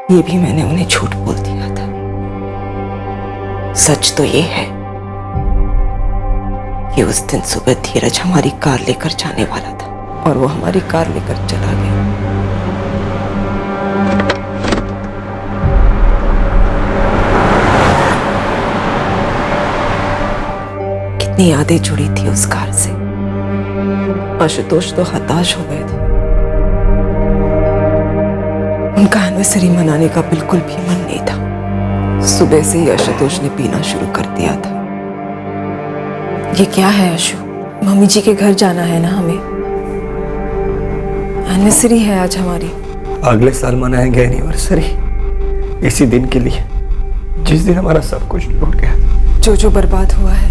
ये भी मैंने उन्हें झूठ बोल दिया था। सच तो ये है कि उस दिन सुबह धीरज हमारी कार लेकर जाने वाला था और वो हमारी कार लेकर चला गया। कितनी यादें जुड़ी थी उस कार से। आशुतोष तो हताश हो गए थे। उनका एनिवर्सरी मनाने का बिल्कुल भी मन नहीं था। सुबह से ही आशुतोष ने पीना शुरू कर दिया था। ये क्या है आशु? मम्मी जी के घर जाना है ना हमें। एनिवर्सरी है आज हमारी। अगले साल मनाएंगे एनिवर्सरी, इसी दिन के लिए जिस दिन हमारा सब कुछ लूट गया। जो बर्बाद हुआ है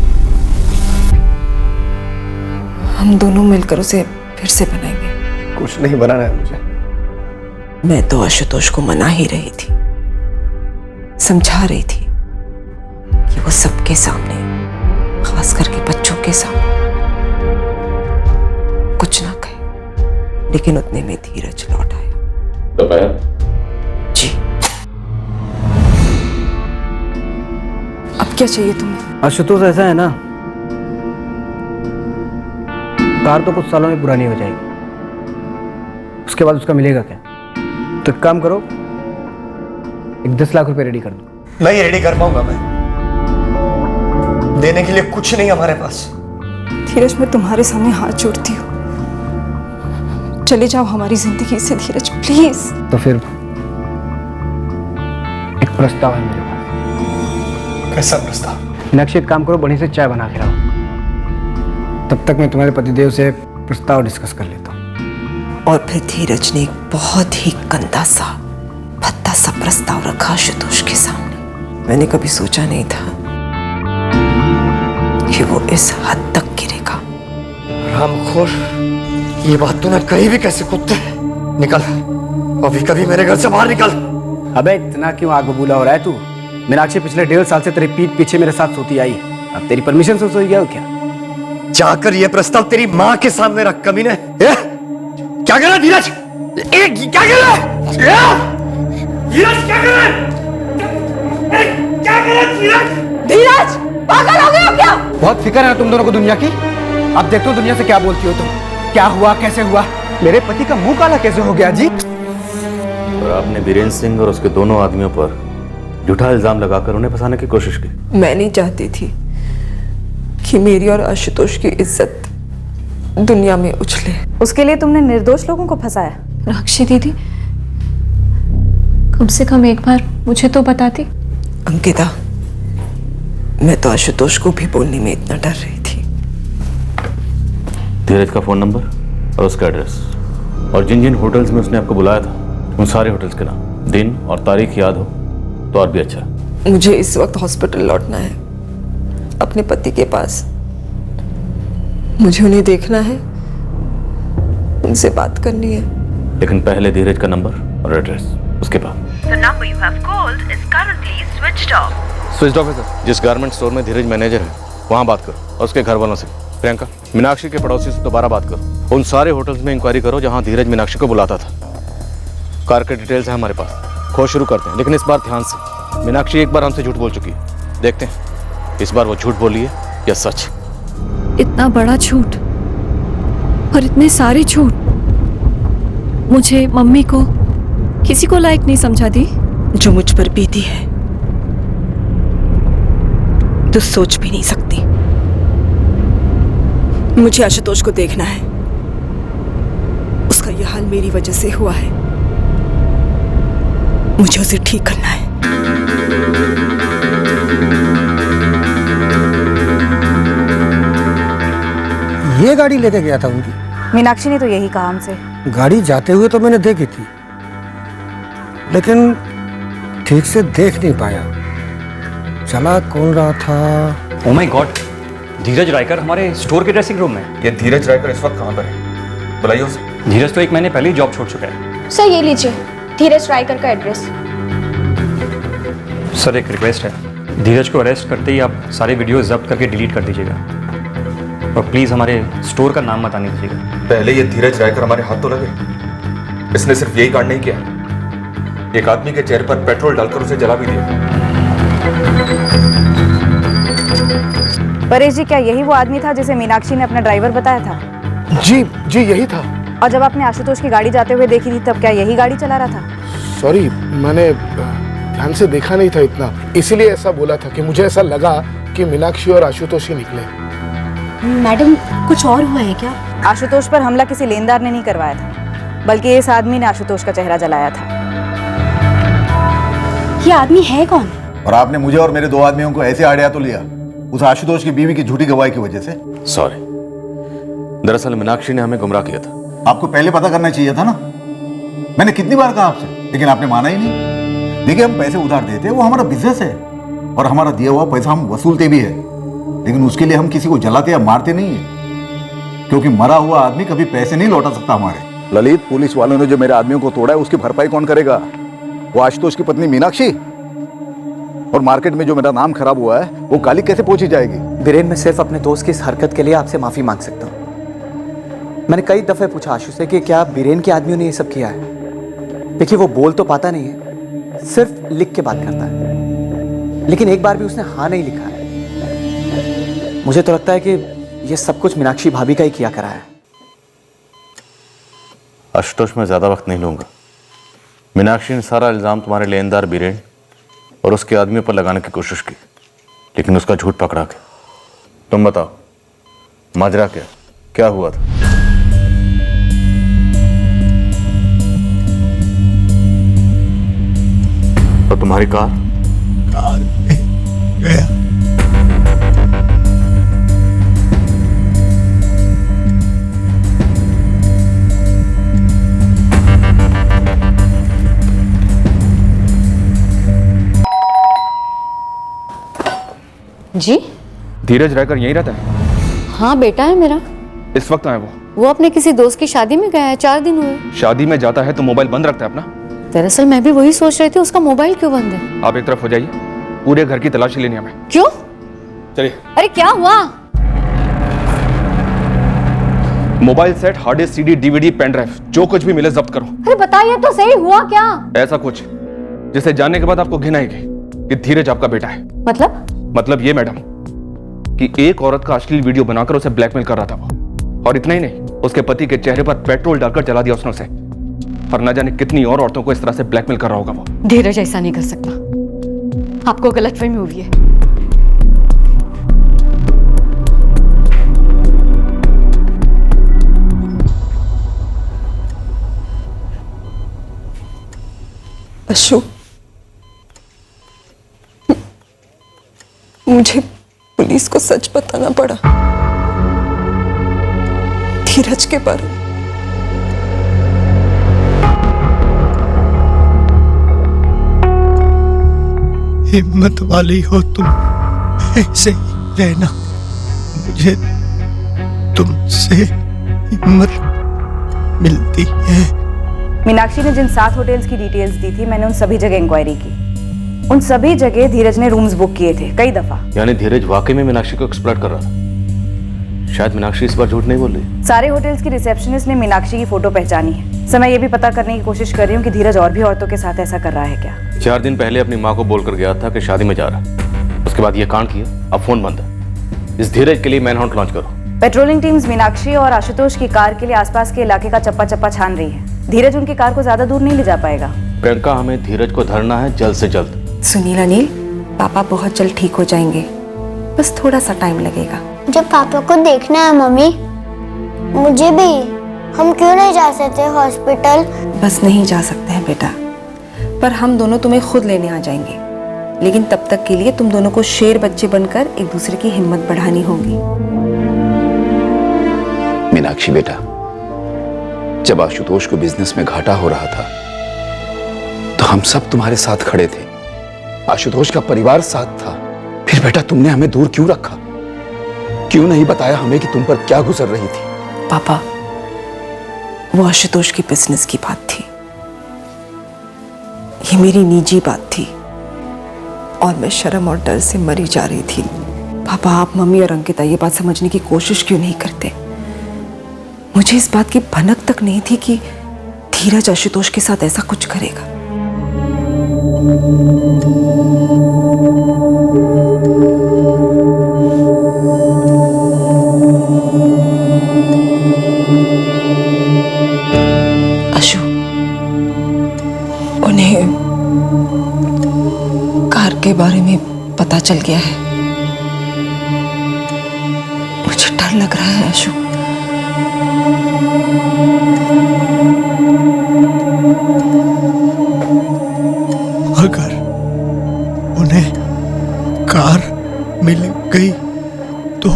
हम दोनों मिलकर उसे फिर से बनाएंगे। कुछ नहीं बनाना है मुझे। मैं तो आशुतोष को मना ही रही थी, समझा रही थी कि वो सबके सामने, खास करके बच्चों के सामने कुछ ना कहे, लेकिन उतने में धीरज लौट आया। जी। अब क्या चाहिए तुम्हें? आशुतोष ऐसा है ना, कार तो कुछ सालों में पुरानी हो जाएगी, उसके बाद उसका मिलेगा क्या? तो एक काम करो, एक 10 लाख रुपए रेडी कर दो। नहीं रेडी कर पाऊंगा मैं, देने के लिए कुछ नहीं हमारे पास। धीरज मैं तुम्हारे सामने हाथ जोड़ती हूँ, चले जाओ हमारी जिंदगी से धीरज, प्लीज। तो फिर एक प्रस्ताव है मेरे पास। कैसा प्रस्ताव? मीनाक्षी एक काम करो, बढ़िया से चाय बना के लाओ, तब तक मैं तुम्हारे पतिदेव से प्रस्ताव डिस्कस कर लेता हूँ। और फिर धीरज ने एक बहुत ही गंदा सा, भद्दा सा प्रस्ताव रखा आशुतोष के सामने। मैंने कभी सोचा नहीं था कि वो इस हद तक गिरेगा। रामखोर, ये बात तूने कही भी कैसे? कुत्ते निकल, अभी कभी मेरे घर से बाहर निकल। अबे इतना क्यों आग बबूला हो रहा है तू? मीनाक्षी पिछले 1.5 साल से तेरे पीठ पीछे मेरे साथ सोती आई, अब तेरी परमिशन से सोई गया हो क्या? जाकर ये प्रस्ताव तेरी माँ के सामने रख कमीने। क्या कर रहा है धीरज? क्या कर रहा है धीरज? क्या कर रहा है? क्या कर रहा है धीरज? धीरज पागल हो गए हो क्या? बहुत फिक्र है तुम दोनों को दुनिया की। अब देखते हो दुनिया से क्या बोलती हो तुम। क्या हुआ, कैसे हुआ? मेरे पति का मुंह काला कैसे हो गया जी? और आपने वीरेंद्र सिंह और उसके दोनों आदमियों पर झूठा इल्जाम लगाकर उन्हें फंसाने की कोशिश की। मैं नहीं चाहती थी कि मेरी और आशुतोष की इज्जत दुनिया में उछले। उसके लिए तुमने निर्दोष लोगों को फंसाया? राक्षी दीदी, कम से कम एक बार मुझे तो बताती। अंकिता, मैं तो आशुतोष को भी बोलने में इतना डर रही थी। धीरज का फोन नंबर और उसका एड्रेस, और जिन जिन होटल्स में उसने आपको बुलाया था उन सारे होटल्स के नाम, दिन और तारीख याद हो तो और भी अच्छा। मुझे इस वक्त हॉस्पिटल लौटना है, अपने पति के पास। मुझे उन्हें देखना है, उनसे बात करनी है। लेकिन पहले धीरज का नंबर और एड्रेस, उसके बाद। The number you have called is currently switched off. Switch off है सर। जिस गारमेंट स्टोर में धीरज मैनेजर है वहाँ बात करो, और उसके घर वालों से। प्रियंका, मीनाक्षी के पड़ोसी से दोबारा बात करो। उन सारे होटल्स में इंक्वायरी करो जहाँ धीरज मीनाक्षी को बुलाता था। कार के डिटेल्स हैं हमारे पास, खोज शुरू करते हैं। लेकिन इस बार ध्यान से, मीनाक्षी एक बार हमसे झूठ बोल चुकी है, देखते हैं इस बार वो झूठ बोली है या सच। इतना बड़ा झूठ और इतने सारे झूठ, मुझे, मम्मी को, किसी को लायक नहीं समझा दी। जो मुझ पर बीती है तो सोच भी नहीं सकती। मुझे आशुतोष को देखना है, उसका यह हाल मेरी वजह से हुआ है, मुझे उसे ठीक करना है। ये गाड़ी लेके गया था उनकी? मीनाक्षी ने तो यही कहा हमसे। गाड़ी जाते हुए तो मैंने देखी थी, लेकिन ठीक से देख नहीं पाया, चला कौन रहा था। ओह माय गॉड, धीरज रायकर हमारे स्टोर के ड्रेसिंग रूम में। ये धीरज रायकर इस वक्त कहाँ पर है? बुलाइए उसे। धीरज तो 1 महीने पहले ही जॉब छोड़ चुका है। सर ये लीजिए धीरज रायकर का एड्रेस। सर एक रिक्वेस्ट है, धीरज को अरेस्ट करते ही आप सारे वीडियो जब्त करके डिलीट कर दीजिएगा, और प्लीज़ हमारे स्टोर का नाम मत आने दीजिएगा। पहले ये धीरज रायकर हमारे हाथ तो लगे, इसने सिर्फ यही कांड नहीं किया, एक आदमी के चेहरे पर पेट्रोल डालकर उसे जला भी दिया। परेश जी, क्या यही वो आदमी था जिसे मीनाक्षी ने अपना ड्राइवर बताया था? जी जी, यही था। और जब आपने आशुतोष की गाड़ी जाते हुए देखी थी, तब क्या यही गाड़ी चला रहा था? सॉरी, मैंने ध्यान से देखा नहीं था इतना, इसीलिए ऐसा बोला था कि मुझे ऐसा लगा कि मीनाक्षी और आशुतोष ही निकले। मैडम, कुछ और हुआ है क्या? आशुतोष पर हमला किसी लेनदार ने नहीं करवाया था, बल्कि इस आदमी ने आशुतोष का चेहरा जलाया था। ये आदमी है कौन? और आपने मुझे और मेरे 2 आदमियों को ऐसे आड़िया तो लिया उस आशुतोष की बीवी की झूठी गवाही की वजह से। सॉरी, दरअसल मीनाक्षी ने हमें गुमराह किया था। आपको पहले पता करना चाहिए था ना। मैंने कितनी बार कहा आपसे, लेकिन आपने माना ही नहीं। देखिए, हम पैसे उधार देते, वो हमारा बिजनेस है और हमारा दिया हुआ पैसा हम वसूलते भी है, लेकिन उसके लिए हम किसी को जलाते या मारते नहीं है, क्योंकि मरा हुआ आदमी कभी पैसे नहीं लौटा सकता हमारे। ललित, पुलिस वालों ने जो मेरे आदमियों को तोड़ा है उसकी भरपाई कौन करेगा? वो आशुतोष की पत्नी मीनाक्षी। और मार्केट में जो मेरा नाम खराब हुआ है वो काली कैसे पहुंची जाएगी? बीरेन, मैं सिर्फ अपने दोस्त की इस हरकत के लिए आपसे माफी मांग सकता हूँ। मैंने कई दफे पूछा आशु से कि क्या बीरेन के आदमियों ने ये सब किया है। देखिए, वो बोल तो पाता नहीं है, सिर्फ लिख के बात करता है, लेकिन एक बार भी उसने हाँ नहीं लिखा है। मुझे तो लगता है कि ये सब कुछ मीनाक्षी भाभी का ही किया करा है। आशुतोष, मैं ज्यादा वक्त नहीं लूंगा। मीनाक्षी ने सारा इल्जाम तुम्हारे लेनदार बीरेन और उसके आदमियों पर लगाने की कोशिश की, लेकिन उसका झूठ पकड़ा के। तुम बताओ, माजरा क्या हुआ था? तो तुम्हारी कार गया। जी, धीरज रहकर यहीं रहता है? हाँ, बेटा है मेरा। इस वक्त आए वो अपने किसी दोस्त की शादी में गया है, 4 दिन हुए। शादी में जाता है तो मोबाइल बंद रखता है अपना? दरअसल मैं भी वही सोच रही थी, उसका मोबाइल क्यों बंद है। आप एक तरफ हो जाइए, पूरे घर की तलाशी लेनी हमें। क्यों? चलिए। अरे क्या हुआ? Mobile set, hard disk, CD, DVD, pen drive, जो कुछ भी मिले जब्त करो। अरे बताइए तो सही, हुआ क्या? ऐसा कुछ जिसे जानने के बाद आपको घिन आएगी कि धीरज आपका बेटा है। मतलब ये मैडम कि एक औरत का अश्लील वीडियो बनाकर उसे ब्लैकमेल कर रहा था वो, और इतना ही नहीं, उसके पति के चेहरे पर पेट्रोल डालकर जला दिया उसने उसे, और न जाने कितनी और औरतों को इस तरह से ब्लैकमेल कर रहा होगा वो। धीरज ऐसा नहीं कर सकता, आपको गलतफहमी हुई है। अशोक, मुझे पुलिस को सच बताना पड़ा धीरज के बारे में। हिम्मत वाली हो तुम, ऐसे ही रहना। मुझे तुमसे हिम्मत मिलती है। मीनाक्षी ने जिन 7 होटल्स की डिटेल्स दी थी, मैंने उन सभी जगह इंक्वायरी की। उन सभी जगह धीरज ने रूम्स बुक किए थे, कई दफा। यानी धीरज वाकई में मीनाक्षी को एक्सप्लॉइट कर रहा था। शायद मीनाक्षी इस बार झूठ नहीं बोल रही। सारे होटल्स की रिसेप्शनिस्ट ने मीनाक्षी की फोटो पहचानी है। समय ये भी पता करने की कोशिश कर रही हूँ कि धीरज और भी औरतों के साथ ऐसा कर रहा है क्या। 4 दिन पहले अपनी माँ को बोलकर गया था कि शादी में जा रहा, उसके बाद ये कांड किया, अब फोन बंद है। इस धीरज के लिए मैनहंट लॉन्च करो। पेट्रोलिंग टीम्स मीनाक्षी और आशुतोष की कार के लिए आसपास के इलाके का चप्पा चप्पा छान रही है। धीरज उनकी कार को ज्यादा दूर नहीं ले जा पाएगा। प्रियंका, हमें धीरज को धरना है जल्द से जल्द। सुनील, अनिल, पापा बहुत जल्द ठीक हो जाएंगे, बस थोड़ा सा टाइम लगेगा। जब पापा को देखना है मम्मी, मुझे भी। हम क्यों नहीं जा सकते हॉस्पिटल? बस नहीं जा सकते हैं बेटा, पर हम दोनों तुम्हें खुद लेने आ जाएंगे, लेकिन तब तक के लिए तुम दोनों को शेर बच्चे बनकर एक दूसरे की हिम्मत बढ़ानी होगी। मीनाक्षी बेटा, जब आशुतोष को बिजनेस में घाटा हो रहा था तो हम सब तुम्हारे साथ खड़े थे, आशुतोष का परिवार साथ था। फिर बेटा तुमने हमें दूर क्यों रखा? क्यों नहीं बताया हमें कि तुम पर क्या गुजर रही थी? पापा, वो आशुतोष की बिजनेस की बात थी, ये मेरी निजी बात थी, और मैं शर्म और डर से मरी जा रही थी। पापा, आप मम्मी और अंकिता ये बात समझने की कोशिश क्यों नहीं करते? मुझे इस बात की भनक तक नहीं थी कि धीरज आशुतोष के साथ ऐसा कुछ करेगा। अशु, उन्हें कार के बारे में पता चल गया है। मुझे डर लग रहा है अशु। अगर उन्हें कार मिल गई तो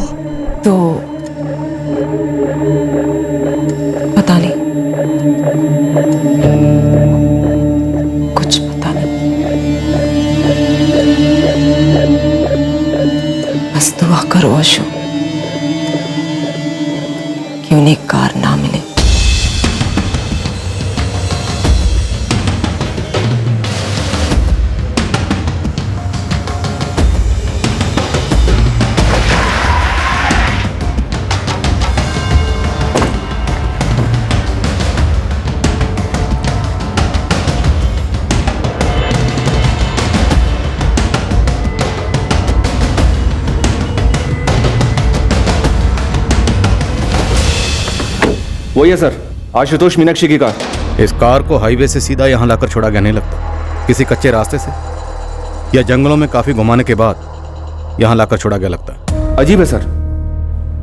पता नहीं, कुछ पता नहीं। बस दुआ करो अशु कि उन्हें कार ना मिले। वही है सर, आशुतोष मीनाक्षी की कार। इस कार को हाईवे से सीधा यहाँ लाकर छोड़ा गया नहीं लगता, किसी कच्चे रास्ते से या जंगलों में काफी घुमाने के बाद यहाँ लाकर छोड़ा गया लगता है। अजीब है सर,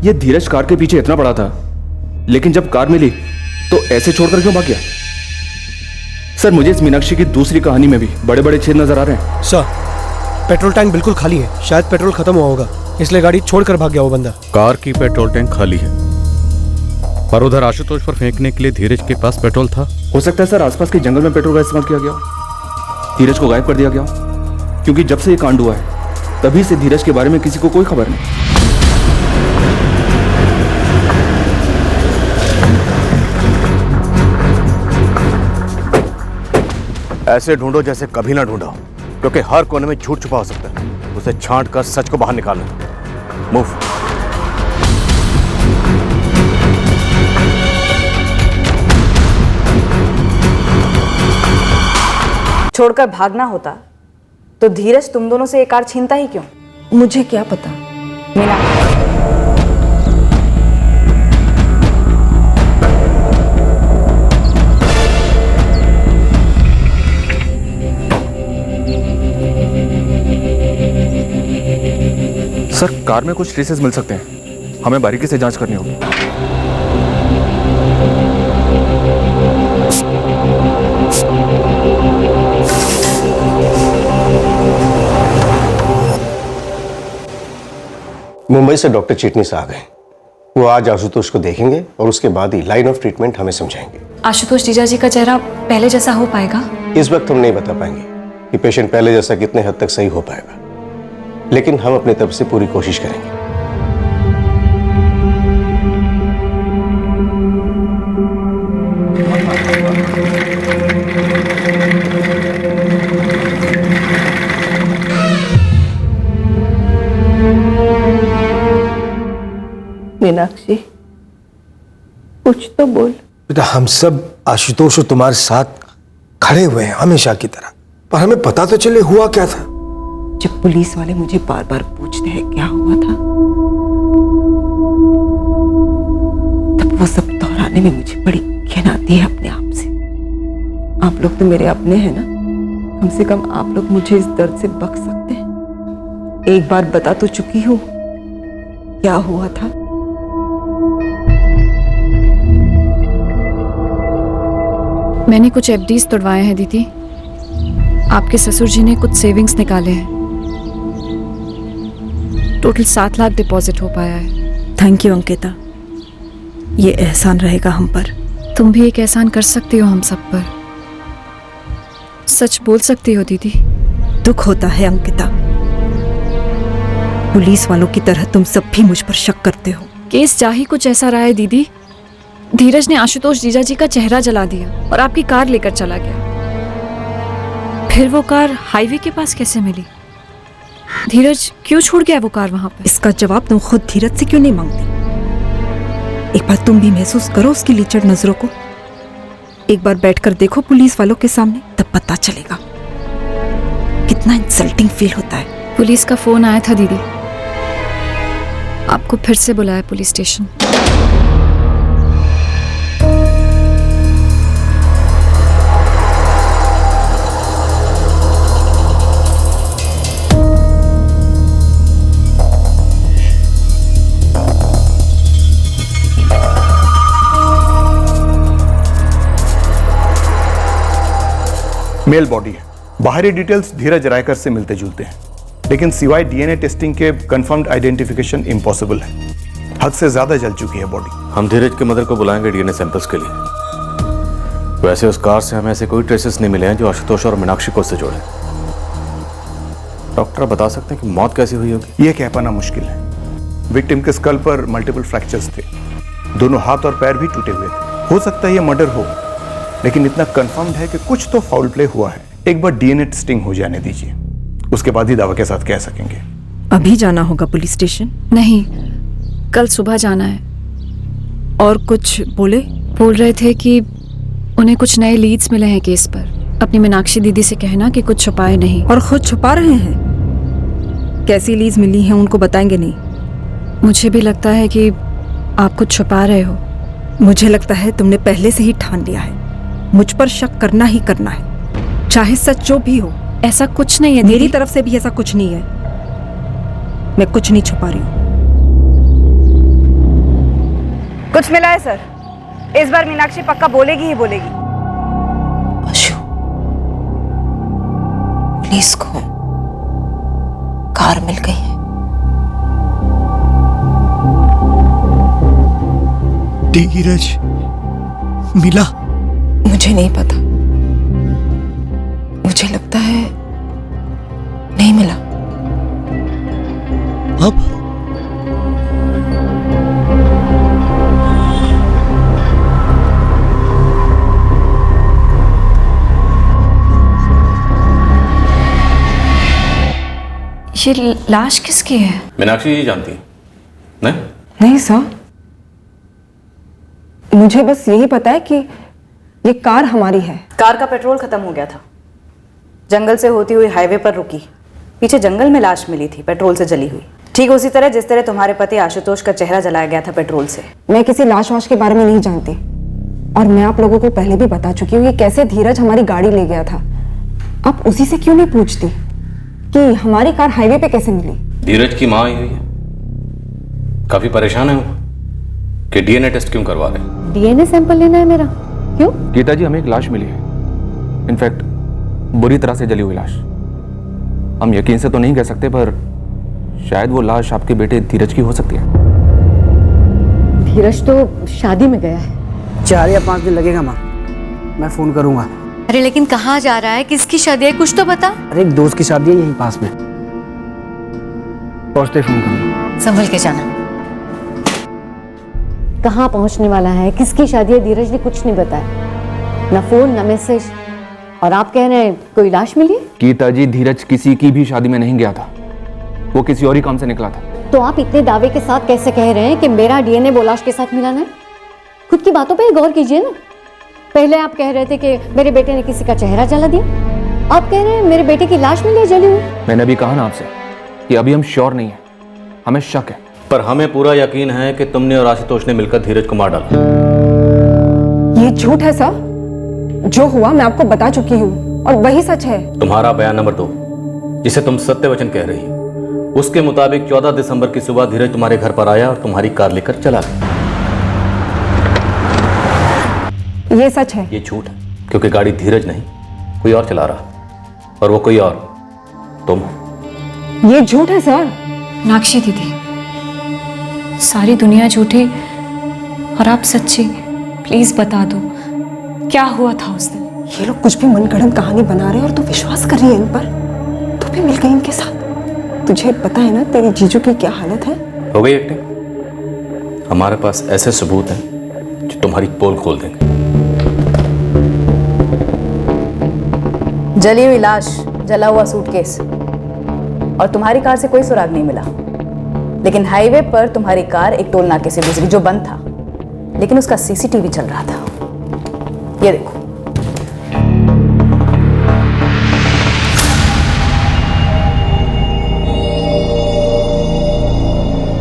ये धीरज कार के पीछे इतना बड़ा था, लेकिन जब कार मिली तो ऐसे छोड़कर क्यों भाग गया? सर मुझे इस मीनाक्षी की दूसरी कहानी में भी बड़े बड़े छेद नजर आ रहे हैं। सर, पेट्रोल टैंक बिल्कुल खाली है, शायद पेट्रोल खत्म हुआ होगा, इसलिए गाड़ी छोड़कर भाग गया वो बंदा। कार की पेट्रोल टैंक खाली है, पर उधर आशुतोष पर फेंकने के लिए धीरज के पास पेट्रोल था। हो सकता है सर आसपास के जंगल में पेट्रोल का इस्तेमाल किया गया हो, धीरज को गायब कर दिया गया हो, क्योंकि जब से ये कांड हुआ है तभी से धीरज के बारे में किसी को कोई खबर नहीं। ऐसे ढूंढो जैसे कभी ना ढूंढा हो, क्योंकि हर कोने में झूठ छुपा हो सकता है। उसे छांट कर सच को बाहर निकालो। मूव। छोड़कर भागना होता तो धीरज तुम दोनों से एक कार छीनता ही क्यों? मुझे क्या पता। मीना, सर कार में कुछ ट्रेसेस मिल सकते हैं, हमें बारीकी से जांच करनी होगी। मुंबई से डॉक्टर चिटनीस आ गए। वो आज आशुतोष को देखेंगे और उसके बाद ही लाइन ऑफ ट्रीटमेंट हमें समझाएंगे। आशुतोष जीजा जी का चेहरा पहले जैसा हो पाएगा? इस वक्त हम नहीं बता पाएंगे कि पेशेंट पहले जैसा कितने हद तक सही हो पाएगा, लेकिन हम अपनी तरफ से पूरी कोशिश करेंगे। मीनाक्षी, कुछ तो बोल। बेटा, हम सब आशुतोष और तुम्हारे साथ खड़े हुए हैं हमेशा की तरह, पर हमें पता तो चले हुआ क्या था। जब पुलिस वाले मुझे बार बार पूछते हैं क्या हुआ था, तब वो सब दोहराने में मुझे बड़ी घिन आती है अपने आप से। आप लोग तो मेरे अपने हैं ना, कम से कम आप लोग मुझे इस दर्द से बख्श सकते हैं। एक बार बता तो चुकी हूँ क्या हुआ था। मैंने कुछ एफडीज तोड़वाए हैं दीदी। आपके ससुर जी ने कुछ सेविंग्स निकाले हैं। टोटल 7 लाख डिपॉजिट हो पाया है। थैंक यू अंकिता, ये एहसान रहेगा हम पर। तुम भी एक एहसान कर सकती हो हम सब पर। सच बोल सकती हो दीदी। दुख होता है अंकिता, पुलिस वालों की तरह तुम सब भी मुझ पर शक करते हो। केस जा ही कुछ ऐसा रहा है दीदी। धीरज ने आशुतोष जीजा जी का चेहरा जला दिया और आपकी कार लेकर चला गया। फिर वो कार हाईवे के पास कैसे मिली? धीरज क्यों छोड़ गया वो कार वहां पर? इसका जवाब तुम खुद धीरज से क्यों नहीं मांगती? एक बार तुम भी महसूस करो उसकी लीचड़ नजरों को। एक बार बैठकर देखो पुलिस वालों के सामने, तब पता चलेगा। कितना इंसल्टिंग फील होता है। पुलिस का फोन आया था दीदी, आपको फिर से बुलाया पुलिस स्टेशन। मेल बॉडी है, बाहरी डिटेल्स धीरज रायकर से मिलते जुलते हैं, लेकिन सिवाय डीएनए टेस्टिंग के कंफर्म्ड आइडेंटिफिकेशन इम्पॉसिबल है। हद से ज्यादा जल चुकी है बॉडी। हम धीरज के मदर को बुलाएंगे डीएनए सैंपल्स के लिए। वैसे उस कार से हमें ऐसे कोई ट्रेसेस नहीं मिले हैं जो आशुतोष और मीनाक्षी को उससे जोड़े। डॉक्टर बता सकते हैं कि मौत कैसी हुई होगी? यह कह पाना मुश्किल है। विक्टिम के स्कल पर मल्टीपल फ्रैक्चर्स थे, दोनों हाथ और पैर भी टूटे हुए थे। हो सकता है यह मर्डर हो, लेकिन इतना कंफर्म्ड है कि कुछ तो फाउल प्ले हुआ है। एक बार डीएनए टेस्टिंग हो जाने दीजिए, उसके बाद ही दावा के साथ कह सकेंगे। अभी जाना होगा पुलिस स्टेशन? नहीं, कल सुबह जाना है। और कुछ बोले? बोल रहे थे कि उन्हें कुछ नए लीड्स मिले हैं केस पर। अपनी मीनाक्षी दीदी से कहना कि कुछ छुपाए नहीं। और खुद छुपा रहे हैं? कैसी लीड्स मिली हैं उनको बताएंगे नहीं? मुझे भी लगता है कि आप कुछ छुपा रहे हो। मुझे लगता है तुमने पहले से ही ठान लिया है, मुझ पर शक करना ही करना है, चाहे सच जो भी हो। ऐसा कुछ नहीं है, मेरी तरफ से भी ऐसा कुछ नहीं है। मैं कुछ नहीं छुपा रही हूँ। कुछ मिला है सर? इस बार मीनाक्षी पक्का बोलेगी ही बोलेगी। पुलिस को कार मिल गई है। धीरज मिला? मुझे नहीं पता, मुझे लगता है नहीं मिला। अब ये लाश किसकी है? मीनाक्षी जी जानती है? नहीं? नहीं सर, मुझे बस यही पता है कि ये कार हमारी है। कार का पेट्रोल खत्म हो गया था, जंगल से होती हुई हाईवे पर रुकी। पीछे जंगल में लाश मिली थी, पेट्रोल से जली हुई। ठीक उसी तरह जिस तरह तुम्हारे पति आशुतोष का चेहरा जलाया गया था पेट्रोल से। मैं किसी लाश वाश के बारे में नहीं जानती, और मैं आप लोगों को पहले भी बता चुकी हूँ कि कैसे धीरज हमारी गाड़ी ले गया था। आप उसी से क्यों नहीं पूछती कि हमारी कार हाईवे पे कैसे मिली? धीरज की माँ आई हुई है, काफी परेशान है वो कि डीएनए टेस्ट क्यों करवा रहे। डीएनए सैंपल लेना है मेरा? क्यों? गीता जी, हमें एक लाश मिली है, इनफैक्ट बुरी तरह से जली हुई लाश। हम यकीन से तो नहीं कह सकते, पर शायद वो लाश आपके बेटे धीरज की हो सकती है। धीरज तो शादी में गया है। 4 या 5 दिन लगेगा माँ, मैं फोन करूंगा। अरे लेकिन कहाँ जा रहा है, किसकी शादी है, कुछ तो बता। अरे एक दोस्त की शादी है यहीं पास में, पहुंचते फोन करूंगा। संभल के जाना। कहाँ पहुंचने वाला है, किसकी शादी है, धीरज ने कुछ नहीं बताया, ना फोन ना मैसेज। और आप कह रहे हैं कोई लाश मिली? गीता जी, धीरज किसी की भी शादी में नहीं गया था, वो किसी और ही काम से निकला था। तो आप इतने दावे के साथ कैसे कह रहे हैं कि मेरा डीएनए वो लाश के साथ मिला है? खुद की बातों पे गौर कीजिए ना। पहले आप कह रहे थे कि मेरे बेटे ने किसी का चेहरा जला दिया, आप कह रहे हैं मेरे बेटे की लाश मिली जली हुई। मैंने अभी कहा ना आपसे कि अभी हम श्योर नहीं है, हमें शक है। पर हमें पूरा यकीन है कि तुमने और आशुतोष ने मिलकर धीरज को मार डाला। ये झूठ है सर, जो हुआ मैं आपको बता चुकी हूँ और वही सच है। तुम्हारा बयान नंबर 2, जिसे तुम सत्य वचन कह रही हो, उसके मुताबिक 14 दिसंबर की सुबह धीरज तुम्हारे घर पर आया और तुम्हारी कार लेकर चला गया। ये सच है। ये झूठ है, क्योंकि गाड़ी धीरज नहीं कोई और चला रहा, और वो कोई और तुम। ये झूठ है सर। मीनाक्षी दीदी, सारी दुनिया झूठी और आप सच्ची। प्लीज बता दो क्या हुआ था उस दिन। ये लोग कुछ भी मनगढ़ंत कहानी बना रहे हैं और तू विश्वास कर रही है इन पर। तू भी मिल गई इनके साथ। तुझे पता है ना तेरी जीजू की क्या हालत है। हो गई एक्टिंग। हमारे पास ऐसे सबूत हैं जो तुम्हारी पोल खोल देंगे। जली हुई लाश, जला हुआ सूटकेस, और तुम्हारी कार से कोई सुराग नहीं मिला। लेकिन हाईवे पर तुम्हारी कार एक टोल नाके से गुजरी जो बंद था, लेकिन उसका सीसीटीवी चल रहा था। ये देखो।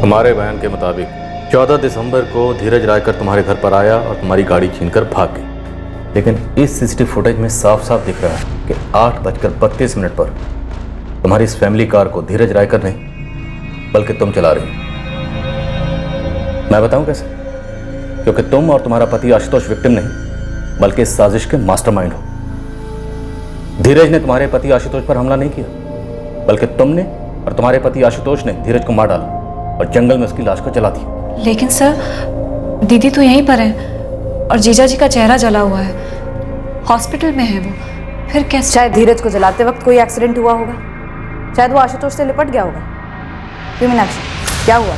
हमारे बयान के मुताबिक 14 दिसंबर को धीरज रायकर तुम्हारे घर पर आया और तुम्हारी गाड़ी छीनकर भाग गई। लेकिन इस सीसीटीवी फुटेज में साफ साफ दिख रहा है कि 8:32 पर तुम्हारी इस फैमिली कार को धीरज रायकर नहीं बल्कि तुम चला रही हो। मैं बताऊं कैसे? क्योंकि तुम और तुम्हारा पति आशुतोष विक्टिम नहीं बल्कि इस साजिश के मास्टरमाइंड हो। धीरज ने तुम्हारे पति आशुतोष पर हमला नहीं किया बल्कि तुमने और तुम्हारे पति आशुतोष ने धीरज को मार डाला और जंगल में उसकी लाश को जला दिया। लेकिन सर दीदी तो यहीं पर है और जीजा जी का चेहरा जला हुआ है, हॉस्पिटल में है वो, फिर कैसे? शायद धीरज को जलाते वक्त कोई एक्सीडेंट हुआ होगा, शायद वो आशुतोष से लिपट गया होगा। क्यों मीनाक्षी, क्या हुआ?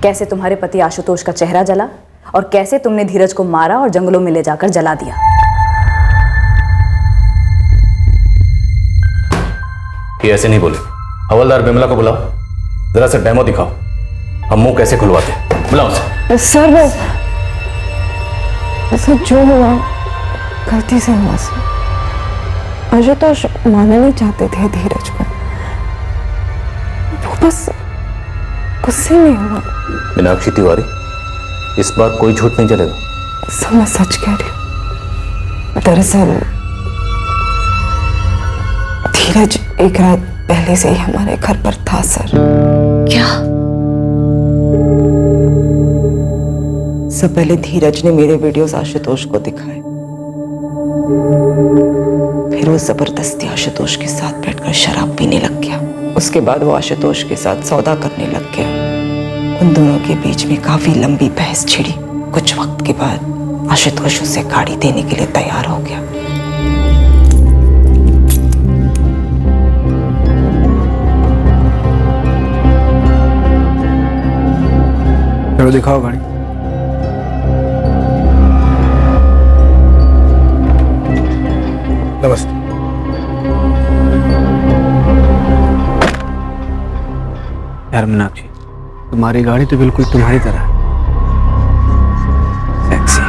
कैसे तुम्हारे पति आशुतोष का चेहरा जला और कैसे तुमने धीरज को मारा और जंगलों में ले जाकर जला दिया? ये ऐसे नहीं बोले। हवलदार बिमला को बुलाओ, जरा सा डेमो दिखाओ, हम मुंह कैसे खुलवाते हैं। बुलाओ उसे। सर बस जो हुआ गलती से हुआ सर। आशुतोष मानना नहीं चाहते थे धीरज को, वो बस गुस्से में हुआ। मीनाक्षी तिवारी, इस बार कोई झूठ नहीं चलेगा। सर मैं सच कह रही हूँ। दरअसल धीरज एक रात पहले से ही हमारे घर पर था सर। क्या? सब पहले धीरज ने मेरे वीडियोस आशुतोष को दिखाए, फिर वो जबरदस्ती आशुतोष के साथ बैठकर शराब पीने लग गया। उसके बाद वो आशुतोष के साथ सौदा करने लग गया। उन दोनों के बीच में काफी लंबी बहस छिड़ी। कुछ वक्त के बाद आशुतोष उसे गाड़ी देने के लिए तैयार हो गया। चलो दिखाओ गाड़ी। नमस्ते। यार मीनाक्षी, तुम्हारी गाड़ी तो बिल्कुल तुम्हारी तरह है, सेक्सी।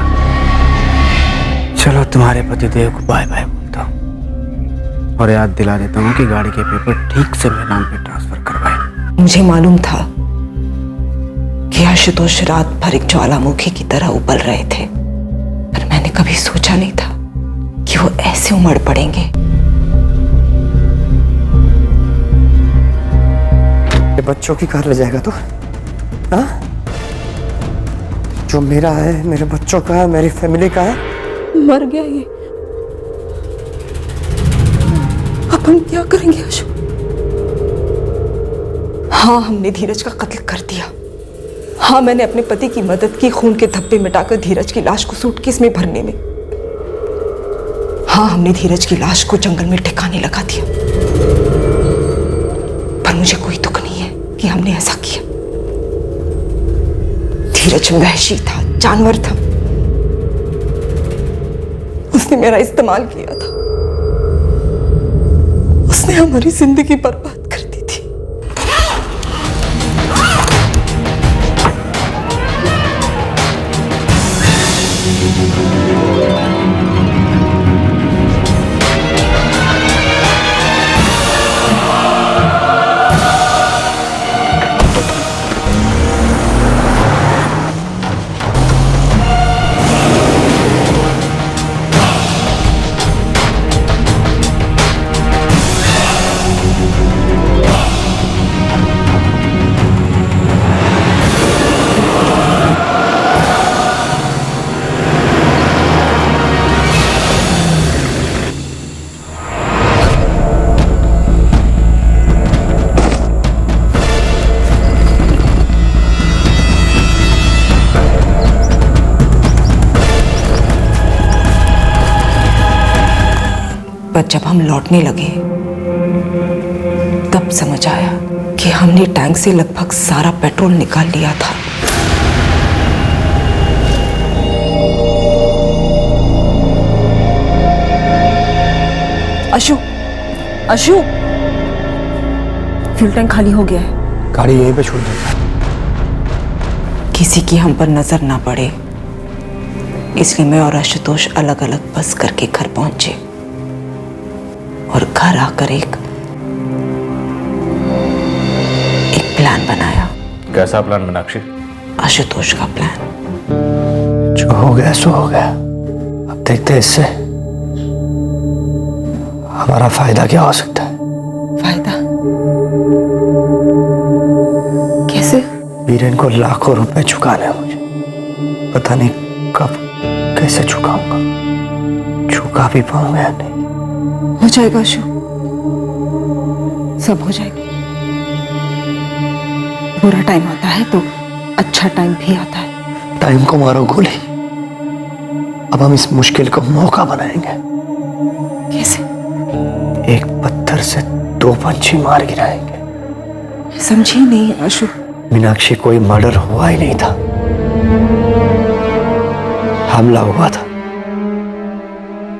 चलो तुम्हारे पतिदेव को बाय बाय बोलता हूँ और याद दिला देता हूँ कि गाड़ी के पेपर ठीक से मेरे नाम पे ट्रांसफर करवाए। मुझे मालूम था कि आशुतोष रात भर एक ज्वालामुखी की तरह उबल रहे थे, पर मैंने कभी सोचा नहीं था कि वो ऐसे उमड़ पड़ेंगे। बच्चों की कार ले जाएगा तो? हाँ? जो मेरा है, मेरे बच्चों का है, मेरी फैमिली का है, मर गया ये। अब हम क्या करेंगे अशोक? हाँ, हमने धीरज का कत्ल कर दिया। हाँ, मैंने अपने पति की मदद की खून के धब्बे मिटाकर धीरज की लाश को सूटकेस में भरने में। हाँ, हमने धीरज की लाश को जंगल में ठिकाने लगा दिया। पर मुझे कोई दुख नहीं है कि हमने ऐसा किया। धीरज वहशी था, जानवर था। उसने मेरा इस्तेमाल किया था। उसने हमारी जिंदगी बर्बाद कर दी थी। पर जब हम लौटने लगे तब समझ आया कि हमने टैंक से लगभग सारा पेट्रोल निकाल लिया था। अशु, अशु, फ्यूल टैंक खाली हो गया है। गाड़ी यहीं पे छोड़ देता। किसी की हम पर नजर ना पड़े, इसलिए मैं और आशुतोष अलग अलग बस करके घर पहुंचे और घर आकर एक प्लान बनाया। कैसा प्लान मीनाक्षी? आशुतोष का प्लान। जो हो गया सो हो गया। अब देखते हैं इससे हमारा फायदा क्या हो सकता है। फायदा कैसे? वीरेन को लाखों रुपए चुकाने हैं मुझे। पता नहीं कब कैसे चुकाऊंगा, चुका भी पाऊंगा या नहीं। हो जाएगा अशु, सब हो जाएगा। बुरा टाइम आता है तो अच्छा टाइम भी आता है। टाइम को मारो गोली, अब हम इस मुश्किल को मौका बनाएंगे। कैसे? एक पत्थर से 2 पंछी मार गिराएंगे। समझी नहीं अशु। मीनाक्षी, कोई मर्डर हुआ ही नहीं था, हमला हुआ था।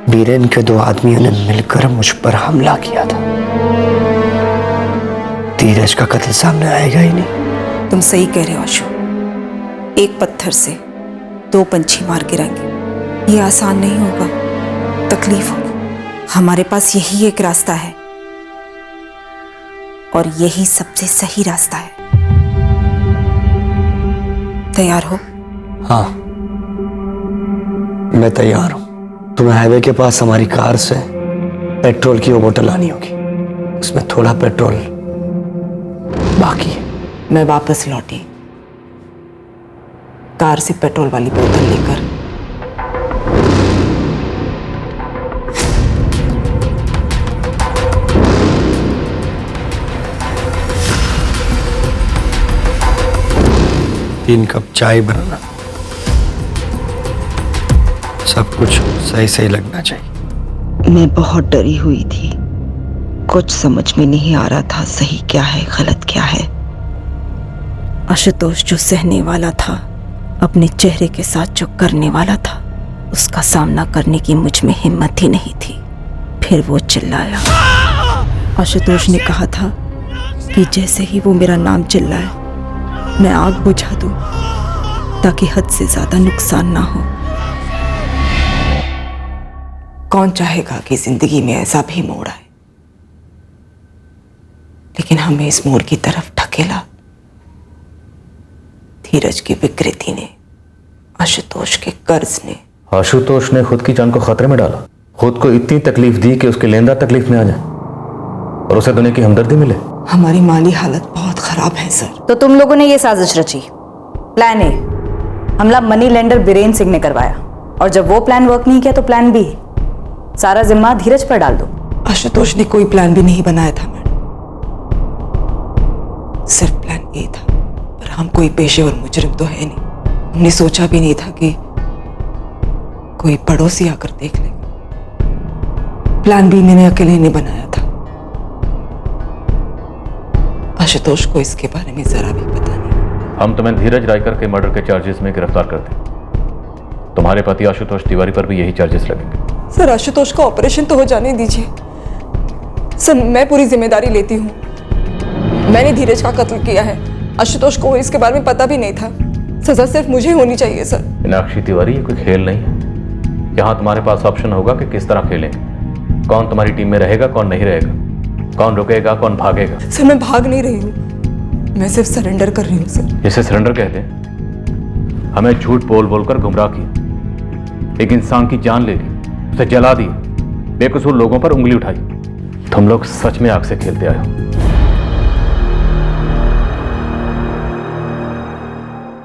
वीरेन के 2 आदमियों ने मिलकर मुझ पर हमला किया था। धीरज का कत्ल सामने आएगा ही नहीं। तुम सही कह रहे हो अशु, एक पत्थर से 2 पंछी मार गिराएंगे, ये आसान नहीं होगा, तकलीफ होगी। हमारे पास यही एक रास्ता है और यही सबसे सही रास्ता है। तैयार हो? हाँ, मैं तैयार हूं। तुम्हें हाईवे के पास हमारी कार से पेट्रोल की वो बोतल लानी होगी, उसमें थोड़ा पेट्रोल बाकी है। मैं वापस लौटी कार से पेट्रोल वाली बोतल लेकर। तीन कप चाय बनाना, सब कुछ सही सही लगना चाहिए। मैं बहुत डरी हुई थी, कुछ समझ में नहीं आ रहा था सही क्या है गलत क्या है। आशुतोष जो सहने वाला था, अपने चेहरे के साथ जो करने वाला था, उसका सामना करने की मुझ में हिम्मत ही नहीं थी। फिर वो चिल्लाया। आशुतोष ने कहा था कि जैसे ही वो मेरा नाम चिल्लाए मैं आग बुझा दूं ताकि हद से ज्यादा नुकसान ना हो। कौन चाहेगा कि जिंदगी में ऐसा भी मोड़ आए, लेकिन हमें इस मोड़ की तरफ ढकेला धीरज की विकृति ने, आशुतोष के कर्ज ने। आशुतोष ने खुद की जान को खतरे में डाला, खुद को इतनी तकलीफ दी कि उसके लेनदार तकलीफ में आ जाए और उसे दुनिया की हमदर्दी मिले। हमारी माली हालत बहुत खराब है सर। तो तुम लोगों ने ये साजिश रची। प्लान ए, हमला मनी लेंडर बीरेन सिंह ने करवाया, और जब वो प्लान वर्क नहीं किया तो प्लान बी, सारा जिम्मा धीरज पर डाल दो। आशुतोष ने कोई प्लान भी नहीं बनाया था मैडम, सिर्फ प्लान ए था। पर हम कोई पेशेवर मुजरिम तो है नहीं, हमने सोचा भी नहीं था कि कोई पड़ोसी आकर देख लेगा। प्लान बी मैंने अकेले नहीं बनाया था। आशुतोष को इसके बारे में जरा भी पता नहीं। हम तुम्हें धीरज रायकर के मर्डर के चार्जेस में गिरफ्तार करते हैं। तुम्हारे पति आशुतोष तिवारी पर भी यही चार्जेस लगेंगे। सर आशुतोष का ऑपरेशन तो हो जाने दीजिए सर, मैं पूरी जिम्मेदारी लेती हूँ। मैंने धीरज का कत्ल किया है, आशुतोष को इसके बारे में पता भी नहीं था। सजा सिर्फ मुझे होनी चाहिए सर। मीनाक्षी तिवारी, ये कोई खेल नहीं है। यहाँ तुम्हारे पास ऑप्शन होगा कि किस तरह खेलेंगे, कौन तुम्हारी टीम में रहेगा कौन नहीं रहेगा, कौन रुकेगा कौन भागेगा। सर मैं भाग नहीं रही हूँ, मैं सिर्फ सरेंडर कर रही हूँ सर। जिसे सरेंडर कहते हैं। हमें झूठ बोल बोलकर गुमराह किया, एक इंसान की जान ले ली, उसे जला दिया, बेकसूर लोगों पर उंगली उठाई। तुम लोग सच में आग से खेलते आए हो।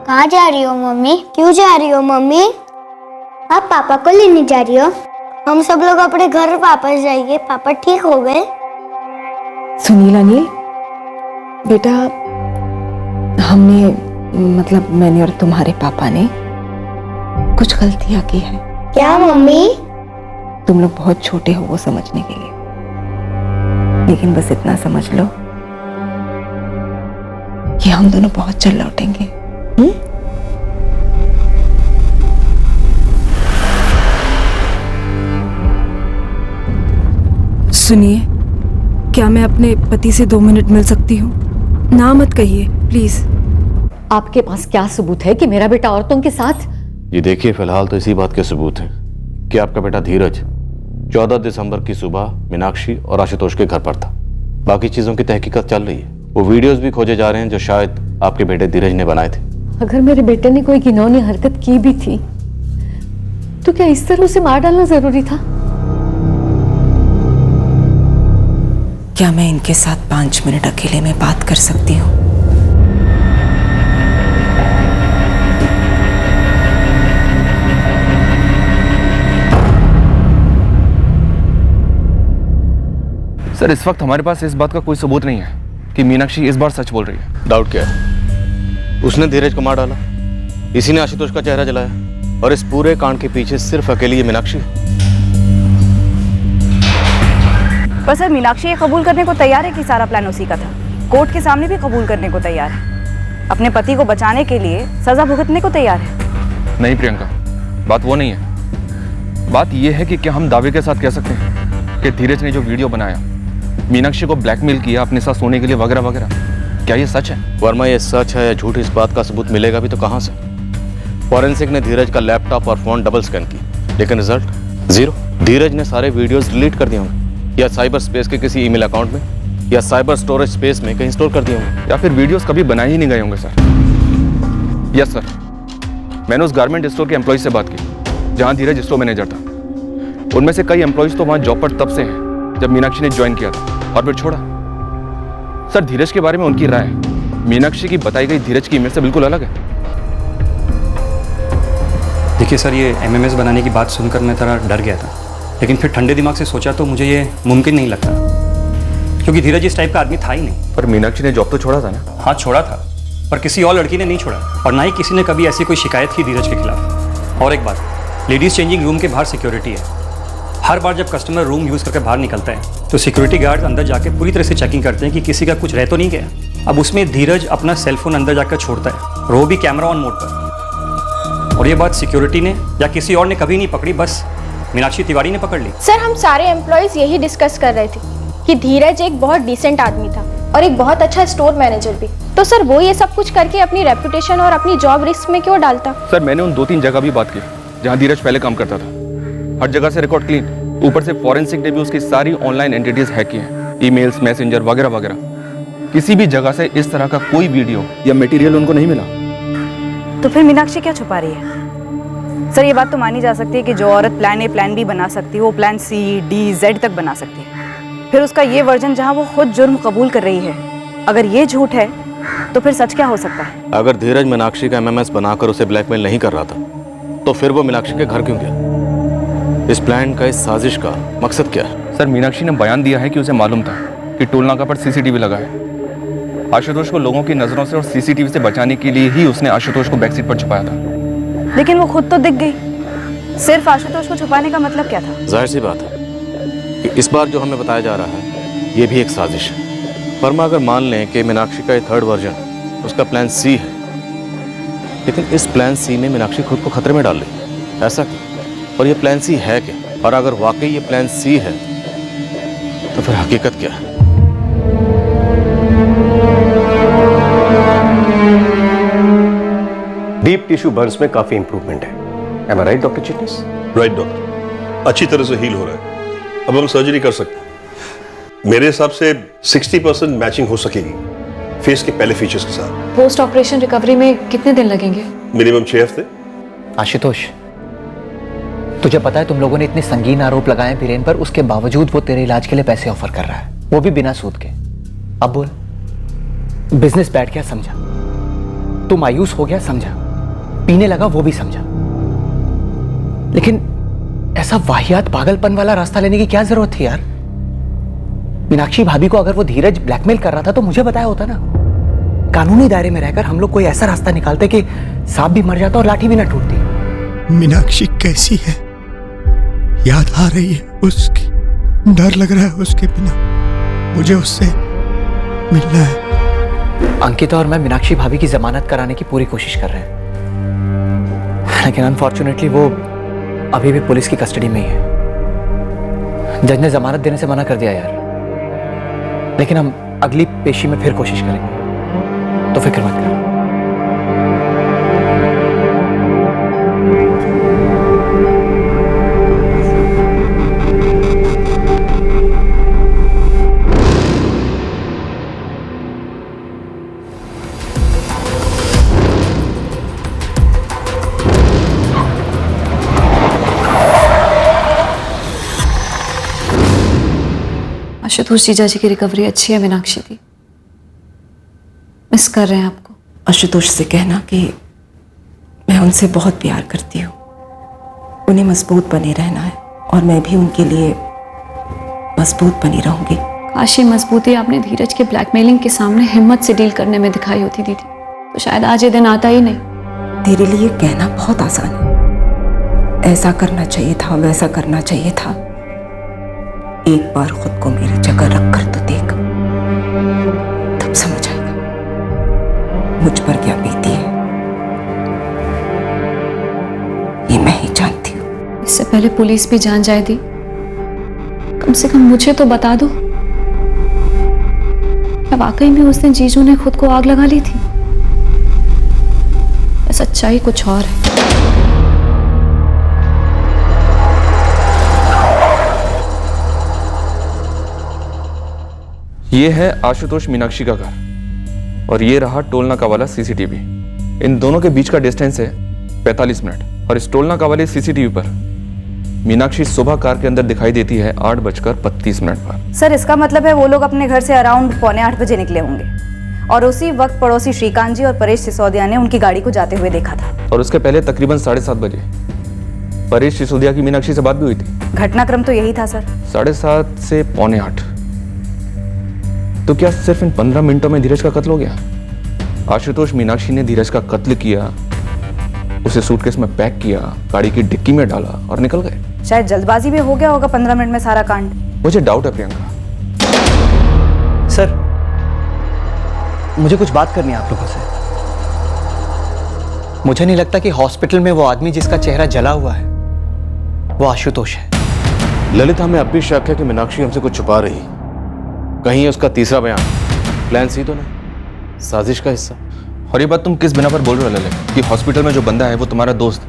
कहाँ जा रही हो मम्मी? क्यों जा रही हो मम्मी? आप पापा को लेने जा रही हो? हम सब लोग अपने घर वापस जाएंगे, पापा ठीक हो गए? सुनील अनिल बेटा, हमने मतलब मैंने और तुम्हारे पापा ने कुछ गलतियां की हैं। क्या मम्मी? तुम लोग बहुत छोटे हो वो समझने के लिए, लेकिन बस इतना समझ लो कि हम दोनों बहुत जल्द लौटेंगे। सुनिए, क्या मैं अपने पति से 2 मिनट मिल सकती हूँ? ना मत कहिए प्लीज। आपके पास क्या सबूत है कि मेरा बेटा औरतों के साथ? ये देखिए, फिलहाल तो इसी बात के सबूत हैं कि आपका बेटा धीरज 14 दिसंबर की सुबह मीनाक्षी और आशुतोष के घर पर था। बाकी चीजों की तहकीकात चल रही है। वो वीडियोस भी खोजे जा रहे हैं जो शायद आपके बेटे धीरज ने बनाए थे। अगर मेरे बेटे ने कोई घिनौनी हरकत की भी थी तो क्या इस तरह उसे मार डालना जरूरी था? क्या मैं इनके साथ 5 मिनट अकेले में बात कर सकती हूँ? सर इस वक्त हमारे पास इस बात का कोई सबूत नहीं है कि मीनाक्षी इस बार सच बोल रही है। डाउट क्या है? उसने धीरज को मार डाला, इसी ने आशुतोष का चेहरा जलाया, और इस पूरे कांड के पीछे सिर्फ अकेली ये मीनाक्षी है। पर सर मीनाक्षी ये कबूल करने को तैयार है कि सारा प्लान उसी का था। कोर्ट के सामने भी कबूल करने को तैयार है। अपने पति को बचाने के लिए सजा भुगतने को तैयार है। नहीं प्रियंका, बात वो नहीं है। बात ये है कि क्या हम दावे के साथ कह सकते हैं कि धीरज ने जो वीडियो बनाया, मीनाक्षी को ब्लैकमेल किया अपने साथ सोने के लिए वगैरह वगैरह, क्या ये सच है? वर्मा, ये सच है या झूठ, इस बात का सबूत मिलेगा भी तो कहां से? फॉरेंसिक ने धीरज का लैपटॉप और फोन डबल स्कैन की, लेकिन रिजल्ट 0। धीरज ने सारे वीडियोस डिलीट कर दिए होंगे, या साइबर स्पेस के किसी ईमेल अकाउंट में, या साइबर स्टोरेज स्पेस में कहीं स्टोर कर दिए होंगे, या फिर वीडियोस कभी बनाए ही नहीं गए होंगे सर। यस सर, मैंने उस गारमेंट स्टोर के एम्प्लॉय से बात की जहां धीरज स्टोर मैनेजर था। उनमें से कई एम्प्लॉयज तो वहां जॉब पर तब से हैं जब मीनाक्षी ने ज्वाइन किया था और फिर छोड़ा। सर धीरज के बारे में उनकी राय मीनाक्षी की बताई गई धीरज की इमेज से बिल्कुल अलग है। देखिए सर, ये एमएमएस बनाने की बात सुनकर मैं थोड़ा डर गया था, लेकिन फिर ठंडे दिमाग से सोचा तो मुझे ये मुमकिन नहीं लगता, क्योंकि धीरज इस टाइप का आदमी था ही नहीं। पर मीनाक्षी ने जॉब तो छोड़ा था ना? हाँ छोड़ा था, पर किसी और लड़की ने नहीं छोड़ा, और ना ही किसी ने कभी ऐसी कोई शिकायत की धीरज के खिलाफ। और एक बात, लेडीज चेंजिंग रूम के बाहर सिक्योरिटी है। हर बार जब कस्टमर रूम यूज करके बाहर निकलता है तो सिक्योरिटी गार्ड अंदर जाके पूरी तरह से चेकिंग करते हैं कि किसी का कुछ रह तो नहीं गया। अब उसमें धीरज अपना सेलफोन अंदर जाकर छोड़ता है, और वो भी कैमरा ऑन मोड पर। और ये बात सिक्योरिटी ने या किसी और ने कभी नहीं पकड़ी, बस मीनाक्षी तिवारी ने पकड़ ली। सर हम सारे एम्प्लॉयज यही डिस्कस कर रहे थे कि धीरज एक बहुत डिसेंट आदमी था और एक बहुत अच्छा स्टोर मैनेजर भी। तो सर वो ये सब कुछ करके अपनी रेपुटेशन और अपनी जॉब रिस्क में क्यों डालता? सर मैंने उन 2-3 जगह भी बात की जहां धीरज पहले काम करता था। हर जगह से रिकॉर्ड क्लीन, ऊपर से फॉरेंसिक ने भी उसकी सारी ऑनलाइन एंटिटीज हैक की हैं, ईमेल्स, मैसेंजर वगैरह वगैरह। किसी भी जगह से इस तरह का कोई वीडियो या मटेरियल उनको नहीं मिला। तो फिर मीनाक्षी क्या छुपा रही है? सर ये बात तो मानी जा सकती है कि जो औरत प्लान ए प्लान बी बना सकती है वो प्लान C, D, Z तक बना सकती है। फिर उसका ये वर्जन जहां वो खुद जुर्म कबूल कर रही है, अगर ये झूठ है तो फिर सच क्या हो सकता है? अगर धीरज मीनाक्षी का एमएमएस बनाकर उसे ब्लैकमेल नहीं कर रहा था तो फिर वो मीनाक्षी के घर क्यों गया? इस प्लान का, इस साजिश का मकसद क्या है? सर मीनाक्षी ने बयान दिया है कि उसे मालूम था कि टोल नाका पर सीसीटीवी लगा है। आशुतोष को लोगों की नजरों से और सीसीटीवी से बचाने के लिए ही उसने आशुतोष को बैक सीट पर छुपाया था। लेकिन वो खुद तो दिख गई। सिर्फ आशुतोष को छुपाने का मतलब क्या था? जाहिर सी बात है कि इस बार जो हमें बताया जा रहा है ये भी एक साजिश है। वर्मा, अगर मान लें कि मीनाक्षी का ये थर्ड वर्जन उसका प्लान C है, लेकिन इस प्लान C में मीनाक्षी खुद को खतरे में डाल रही, ऐसा क्यों? और ये प्लान C है क्या? और अगर वाकई ये प्लान C है तो फिर हकीकत क्या है? डीप टिश्यू बर्न्स में काफी इंप्रूवमेंट है। Am I right, doctor Chitnis? Right doctor, अच्छी तरह से हील हो रहा है। अब हम सर्जरी कर सकते हैं। मेरे हिसाब से 60% मैचिंग हो सकेगी फेस के पहले फीचर्स के साथ। पोस्ट ऑपरेशन रिकवरी में कितने दिन लगेंगे? मिनिमम 6 हफ्ते। आशुतोष, तुझे पता है तुम लोगों ने इतने संगीन आरोप लगाए बीरेन पर, उसके बावजूद वो तेरे इलाज के लिए पैसे ऑफर कर रहा है, वो भी बिना सूद के। अब बोल, बिजनेस बैठ गया समझा, तू मायूस हो गया समझा, पीने लगा वो भी समझा, लेकिन ऐसा वाहियात पागलपन वाला रास्ता लेने की क्या जरूरत थी यार? मीनाक्षी भाभी को अगर वो धीरज ब्लैकमेल कर रहा था तो मुझे बताया होता ना। कानूनी दायरे में रहकर हम लोग कोई ऐसा रास्ता निकालते कि सांप भी मर जाता और लाठी भी ना टूटती। मीनाक्षी कैसी है? याद आ रही है उसकी, डर लग रहा है उसके बिना, मुझे उससे मिलना है। अंकिता और मैं मीनाक्षी भाभी की जमानत कराने की पूरी कोशिश कर रहे हैं, लेकिन अनफॉर्चुनेटली वो अभी भी पुलिस की कस्टडी में ही है। जज ने जमानत देने से मना कर दिया यार, लेकिन हम अगली पेशी में फिर कोशिश करेंगे, तो फिक्र मत कर। आशुतोष जीजा जी की रिकवरी अच्छी है मीनाक्षी दी, मिस कर रहे हैं आपको। आशुतोष से कहना कि मैं उनसे बहुत प्यार करती हूँ, उन्हें मजबूत बने रहना है और मैं भी उनके लिए मजबूत बनी रहूंगी। काश ये मजबूती आपने धीरज के ब्लैकमेलिंग के सामने हिम्मत से डील करने में दिखाई होती दीदी, तो शायद आज ये दिन आता ही नहीं। तेरे लिए कहना बहुत आसान है, ऐसा करना चाहिए था, वैसा करना चाहिए था। एक बार खुद को मेरी जगह रख कर तो देख, तब समझ आएगा मुझ पर क्या बीती है। ये मैं ही जानती हूँ। इससे पहले पुलिस भी जान जाए दी, कम से कम मुझे तो बता दो, क्या वाकई में उस दिन जीजू ने खुद को आग लगा ली थी? सच्चाई कुछ और है। ये है आशुतोष मीनाक्षी का घर और ये रहा टोल नाका वाला सीसीटीवी। इन दोनों के बीच का डिस्टेंस है 45 मिनट और इस टोल नाका वाले सीसीटीवी पर मीनाक्षी सुबह कार के अंदर दिखाई देती है 8:32 पर। सर इसका मतलब है वो लोग अपने घर से अराउंड 7:45 बजे निकले होंगे और उसी वक्त पड़ोसी श्रीकांत जी और परेश सिसोदिया ने उनकी गाड़ी को जाते हुए देखा था। और उसके पहले तकरीबन 7:30 बजे परेश सिसोदिया की मीनाक्षी से बात भी हुई थी। घटनाक्रम तो यही था सर। 7:30 से 7:45। तो क्या सिर्फ इन 15 मिनटों में धीरज का कत्ल हो गया? आशुतोष मीनाक्षी ने धीरज का कत्ल किया, उसे सूटकेस में पैक किया, गाड़ी की डिक्की में डाला और निकल गए। शायद जल्दबाजी में हो गया होगा 15 मिनट में सारा कांड। मुझे डाउट है प्रियंका। सर मुझे कुछ बात करनी है आप लोगों से। मुझे नहीं लगता कि हॉस्पिटल में वो आदमी जिसका चेहरा जला हुआ है वो आशुतोष है। ललित, हमें अब भी शक है कि मीनाक्षी हमसे कुछ छुपा रही। कहीं उसका तीसरा बयान प्लान सी तो नहीं, साजिश का हिस्सा? और ये बात तुम किस बिना पर बोल रहे हो ललित कि हॉस्पिटल में जो बंदा है वो तुम्हारा दोस्त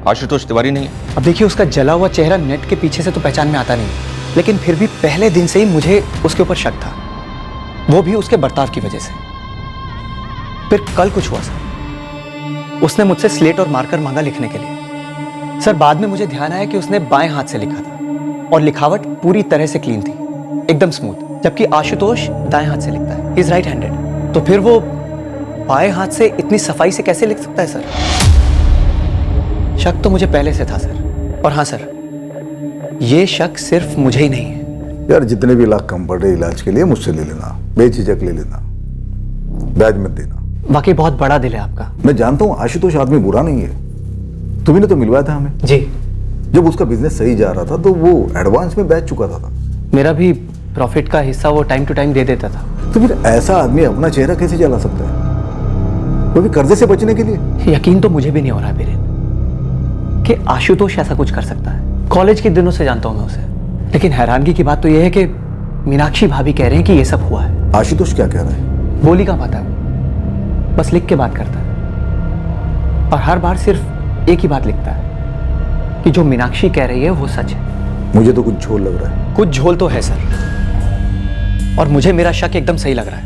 आशुतोष तिवारी नहीं है? अब देखिए उसका जला हुआ चेहरा नेट के पीछे से तो पहचान में आता नहीं, लेकिन फिर भी पहले दिन से ही मुझे उसके ऊपर शक था, वो भी उसके बर्ताव की वजह से। फिर कल कुछ हुआ सर, उसने मुझसे स्लेट और मार्कर मांगा लिखने के लिए। सर बाद में मुझे ध्यान आया कि उसने बाएं हाथ से लिखा था और लिखावट पूरी तरह से क्लीन थी, एकदम स्मूथ, जबकि आशुतोष दाएं हाथ से लिखता है, इज राइट हैंडेड। तो फिर वो बाएं हाथ से इतनी सफाई से कैसे लिख सकता है सर? शक तो मुझे पहले से था सर। और हाँ सर, ये शक सिर्फ मुझे ही नहीं है। यार जितने भी लाख कम पड़ रहे इलाज के लिए मुझसे ले लेना, बेझिझक ले लेना, ब्याज मत देना। वाकई बहुत बड़ा दिल है आपका। मैं जानता हूँ आशुतोष आदमी बुरा नहीं है, तुम्ही ने तो मिलवाया था हमें। जी। जब उसका बिजनेस सही जा रहा था तो वो एडवांस में बैच चुका था। मेरा भी प्रॉफिट का हिस्सा वो टाइम टू टाइम दे देता था। तो फिर ऐसा आदमी अपना चेहरा कैसे जला सकता है, वो भी कर्जे से बचने के लिए? यकीन तो मुझे भी नहीं हो रहा बीरेन कि आशुतोष ऐसा कुछ कर सकता है। कॉलेज के दिनों से जानता हूं मैं उसे, लेकिन हैरानगी की बात तो यह है कि मीनाक्षी भाभी कह रहे हैं कि ये सब हुआ है। आशुतोष क्या कह रहा है? बोली का पता है, बस लिख के बात करता है और हर बार सिर्फ एक ही बात लिखता है कि जो मीनाक्षी कह रही है वो सच है। मुझे तो कुछ झोल लग रहा है। कुछ झोल तो है सर, और मुझे मेरा शक एकदम सही लग रहा है।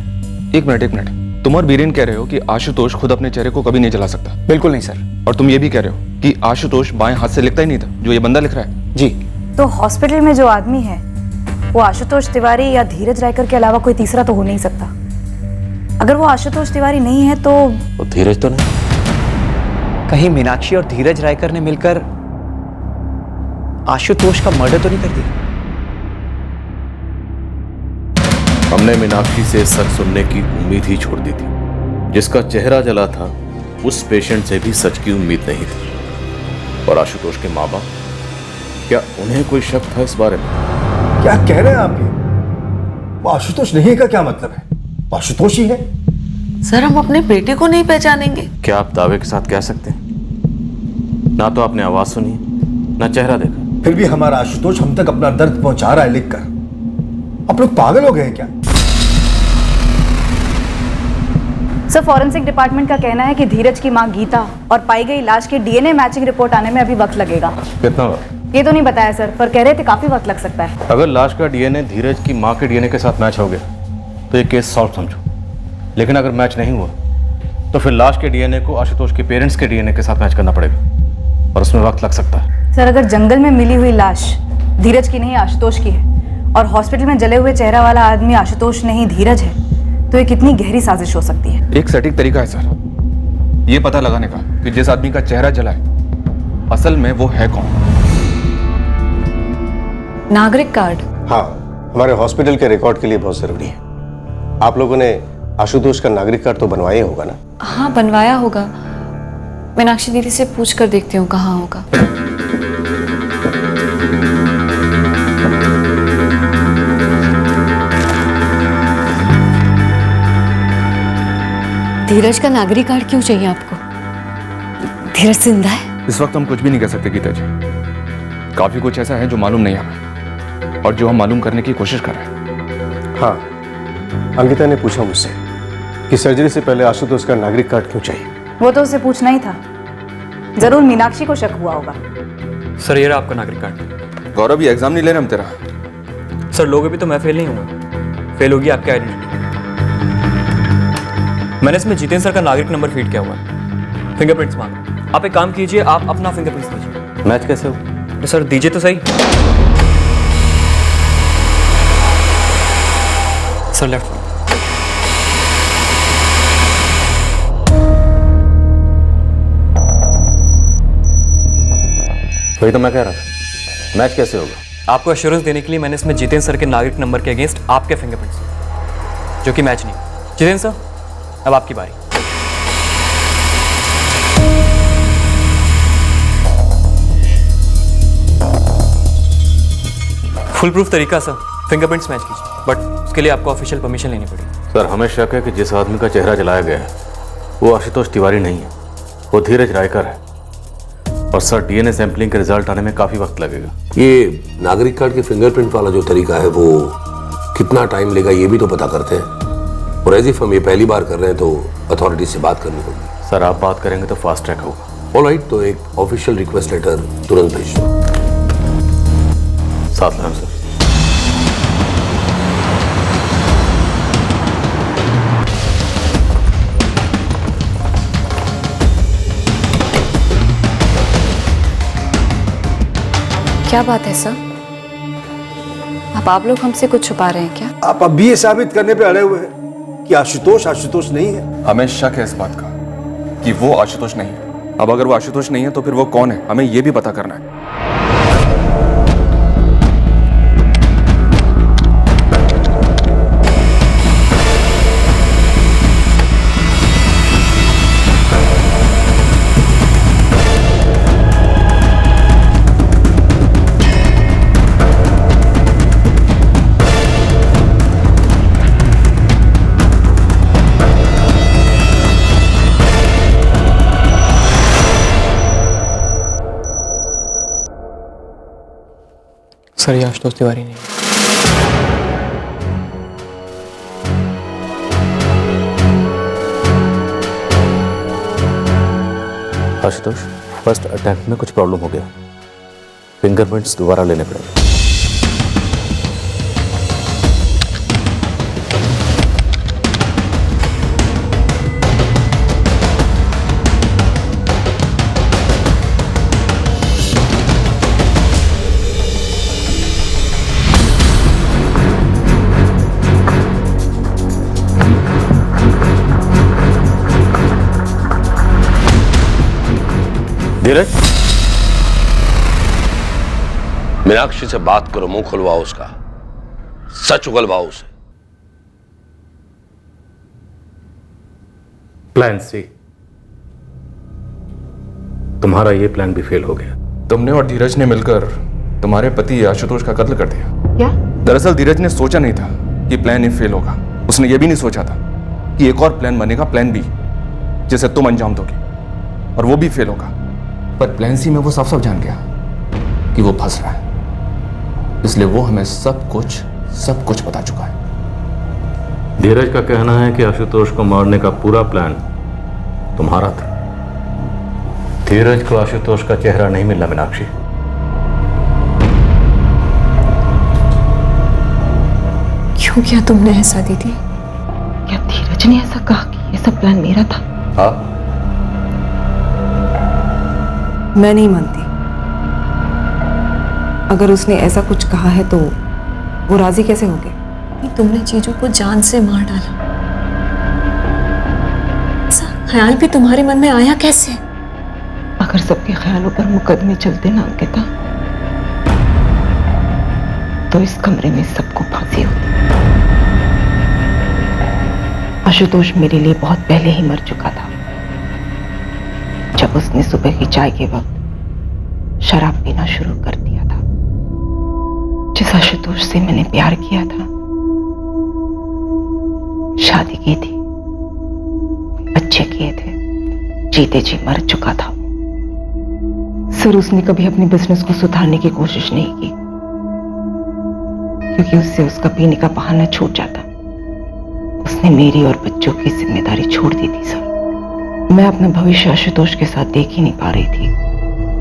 एक मिनट, तुम और बीरेन कह रहे हो कि आशुतोष खुद अपने चेहरे को कभी नहीं जला सकता? बिल्कुल नहीं सर। और तुम ये भी कह रहे हो कि आशुतोष बाएं हाथ से लिखता ही नहीं था जो ये बंदा लिख रहा है? जी। तो हॉस्पिटल में जो आदमी है वो आशुतोष तिवारी या धीरज रायकर के अलावा कोई तीसरा तो हो नहीं सकता। अगर वो आशुतोष तिवारी नहीं है तो धीरज तो नहीं? कहीं मीनाक्षी और धीरज रायकर ने मिलकर आशुतोष का मर्डर तो नहीं कर दिया? हमने मीनाक्षी से सच सुनने की उम्मीद ही छोड़ दी थी। जिसका चेहरा जला था उस पेशेंट से भी सच की उम्मीद नहीं थी। और आशुतोष के माँ बाप, क्या उन्हें कोई शक था इस बारे में? क्या कह रहे हैं आप? वो आशुतोष नहीं का क्या मतलब है? आशुतोष ही है। सर हम अपने बेटे को नहीं पहचानेंगे? क्या आप दावे के साथ कह सकते हैं? ना तो आपने आवाज सुनी, ना चेहरा देखा। फिर भी हमारा आशुतोष हम तक अपना दर्द पहुंचा रहा है लिखकर। आप लोग पागल हो गए हैं क्या? सर फॉरेंसिक डिपार्टमेंट का कहना है कि धीरज की मां गीता और पाई गई लाश की डीएनए मैचिंग रिपोर्ट आने में अभी वक्त लगेगा। कितना वक्त? ये तो नहीं बताया सर, पर कह रहे थे काफी वक्त लग सकता है। अगर लाश का डीएनए धीरज की मां के डीएनए के साथ मैच हो गया तो ये केस सॉल्व समझो, लेकिन अगर मैच नहीं हुआ तो फिर लाश के डीएनए को आशुतोष के पेरेंट्स के डीएनए के साथ मैच करना पड़ेगा और उसमें वक्त लग सकता है। सर अगर जंगल में मिली हुई लाश धीरज की नहीं आशुतोष की है और हॉस्पिटल में जले हुए चेहरा वाला आदमी आशुतोष नहीं धीरज है, तो ये कितनी गहरी साजिश हो सकती है। एक सटीक तरीका है सर ये पता लगाने का कि जिस आदमी का चेहरा जला है असल में वो है कौन। नागरिक कार्ड? हाँ, हमारे हॉस्पिटल के रिकॉर्ड के लिए बहुत जरूरी है। आप लोगों ने आशुतोष का नागरिक कार्ड तो बनवाया होगा ना? हाँ बनवाया होगा। मीनाक्षी दीदी से पूछ कर देखती हूँ कहाँ होगा। धीरज का नागरिक कार्ड क्यों चाहिए आपको? धीरज जिंदा है? इस वक्त हम कुछ भी नहीं कह सकते गीता जी। काफी कुछ ऐसा है जो मालूम नहीं हमें और जो हम मालूम करने की कोशिश कर रहे हैं। हाँ, अंकिता ने पूछा मुझसे कि सर्जरी से पहले आशुतोष का नागरिक कार्ड क्यों चाहिए। वो तो उससे पूछना ही था। जरूर मीनाक्षी को शक हुआ होगा। सर ये रहा आपका नागरिक कार्ड। गौरव ये एग्जाम नहीं ले रहे हम तेरा। सर लोगे भी तो मैं फेल नहीं हूँ, फेल होगी आपकी आइडेंटिटी। मैंने इसमें जितेंद्र सर का नागरिक नंबर फीड किया हुआ है। फिंगरप्रिंट्स मांगा। आप एक काम कीजिए, आप अपना फिंगरप्रिंट्स दीजिए। मैच कैसे हो? सर दीजिए तो सही। Sir left. वही तो मैं कह रहा था, मैच कैसे होगा? आपको एश्योरेंस देने के लिए मैंने इसमें जितेंद्र सर के नागरिक नंबर के अगेंस्ट आपके फिंगरप्रिंट्स, जो कि मैच नहीं। जितेंद्र सर अब आपकी बारी। फुल प्रूफ तरीका सर, फिंगरप्रिंट्स मैच कीजिए, बट उसके लिए आपको ऑफिशियल परमिशन लेनी पड़ेगी। सर हमें शक है कि जिस आदमी का चेहरा जलाया गया है वो आशुतोष तिवारी नहीं है, वो धीरज रायकर है। और सर डीएनए सैंपलिंग के रिजल्ट आने में काफी वक्त लगेगा। ये नागरिक कार्ड के फिंगरप्रिंट वाला जो तरीका है वो कितना टाइम लेगा ये भी तो पता करते हैं। और एज इफ हम ये पहली बार कर रहे हैं तो अथॉरिटी से बात करनी होगी। सर आप बात करेंगे तो फास्ट ट्रैक होगा। ऑलराइट, तो एक ऑफिशियल रिक्वेस्ट लेटर तुरंत भेज दो। साथ में सर। क्या बात है सर? अब आप लोग हमसे कुछ छुपा रहे हैं क्या? आप अब भी ये साबित करने पे अड़े हुए हैं कि आशुतोष नहीं है। हमें शक है इस बात का कि वो आशुतोष नहीं है। अब अगर वो आशुतोष नहीं है तो फिर वो कौन है, हमें ये भी पता करना है। सर ये आशुतोष तिवारी नहीं। आशुतोष फर्स्ट अटेम्प्ट में कुछ प्रॉब्लम हो गया, फिंगरप्रिंट्स दोबारा लेने पड़ेंगे। धीरज, मीनाक्षी से बात करो, मुंह खुलवाओ उसका, सच उगलवाओ उसे। प्लान सी, तुम्हारा ये प्लान भी फेल हो गया। तुमने और धीरज ने मिलकर तुम्हारे पति आशुतोष का कत्ल कर दिया। क्या? दरअसल धीरज ने सोचा नहीं था कि प्लान ए फेल होगा। उसने ये भी नहीं सोचा था कि एक और प्लान बनेगा, प्लान बी, जिसे तुम अंजाम दोगे, और वो भी फेल होगा। पर प्लान सी में वो साफ साफ जान गया कि वो फंस रहा है, इसलिए वो हमें सब कुछ बता चुका है। धीरज का कहना है कि आशुतोष को मारने का पूरा प्लान तुम्हारा था। धीरज को आशुतोष का चेहरा नहीं मिला मीनाक्षी। क्यों किया तुमने ऐसा दीदी? क्या धीरज ने ऐसा कहा कि ये सब प्लान मेरा था? हाँ, मैं नहीं मानती। अगर उसने ऐसा कुछ कहा है तो वो राजी कैसे हो गए? तुमने जीजू को जान से मार डाला, ऐसा ख्याल भी तुम्हारे मन में आया कैसे? अगर सबके ख्यालों पर मुकदमे चलते ना अंकिता, तो इस कमरे में सबको फांसी होती। आशुतोष मेरे लिए बहुत पहले ही मर चुका था, जब उसने सुबह की चाय के वक्त शराब पीना शुरू कर दिया था। जिस आशुतोष से मैंने प्यार किया था, शादी की थी, बच्चे किए थे, जीते जी मर चुका था। सर, उसने कभी अपने बिजनेस को सुधारने की कोशिश नहीं की, क्योंकि उससे उसका पीने का बहाना छूट जाता। उसने मेरी और बच्चों की जिम्मेदारी छोड़ दी थी सर। मैं अपना भविष्य आशुतोष के साथ देख ही नहीं पा रही थी,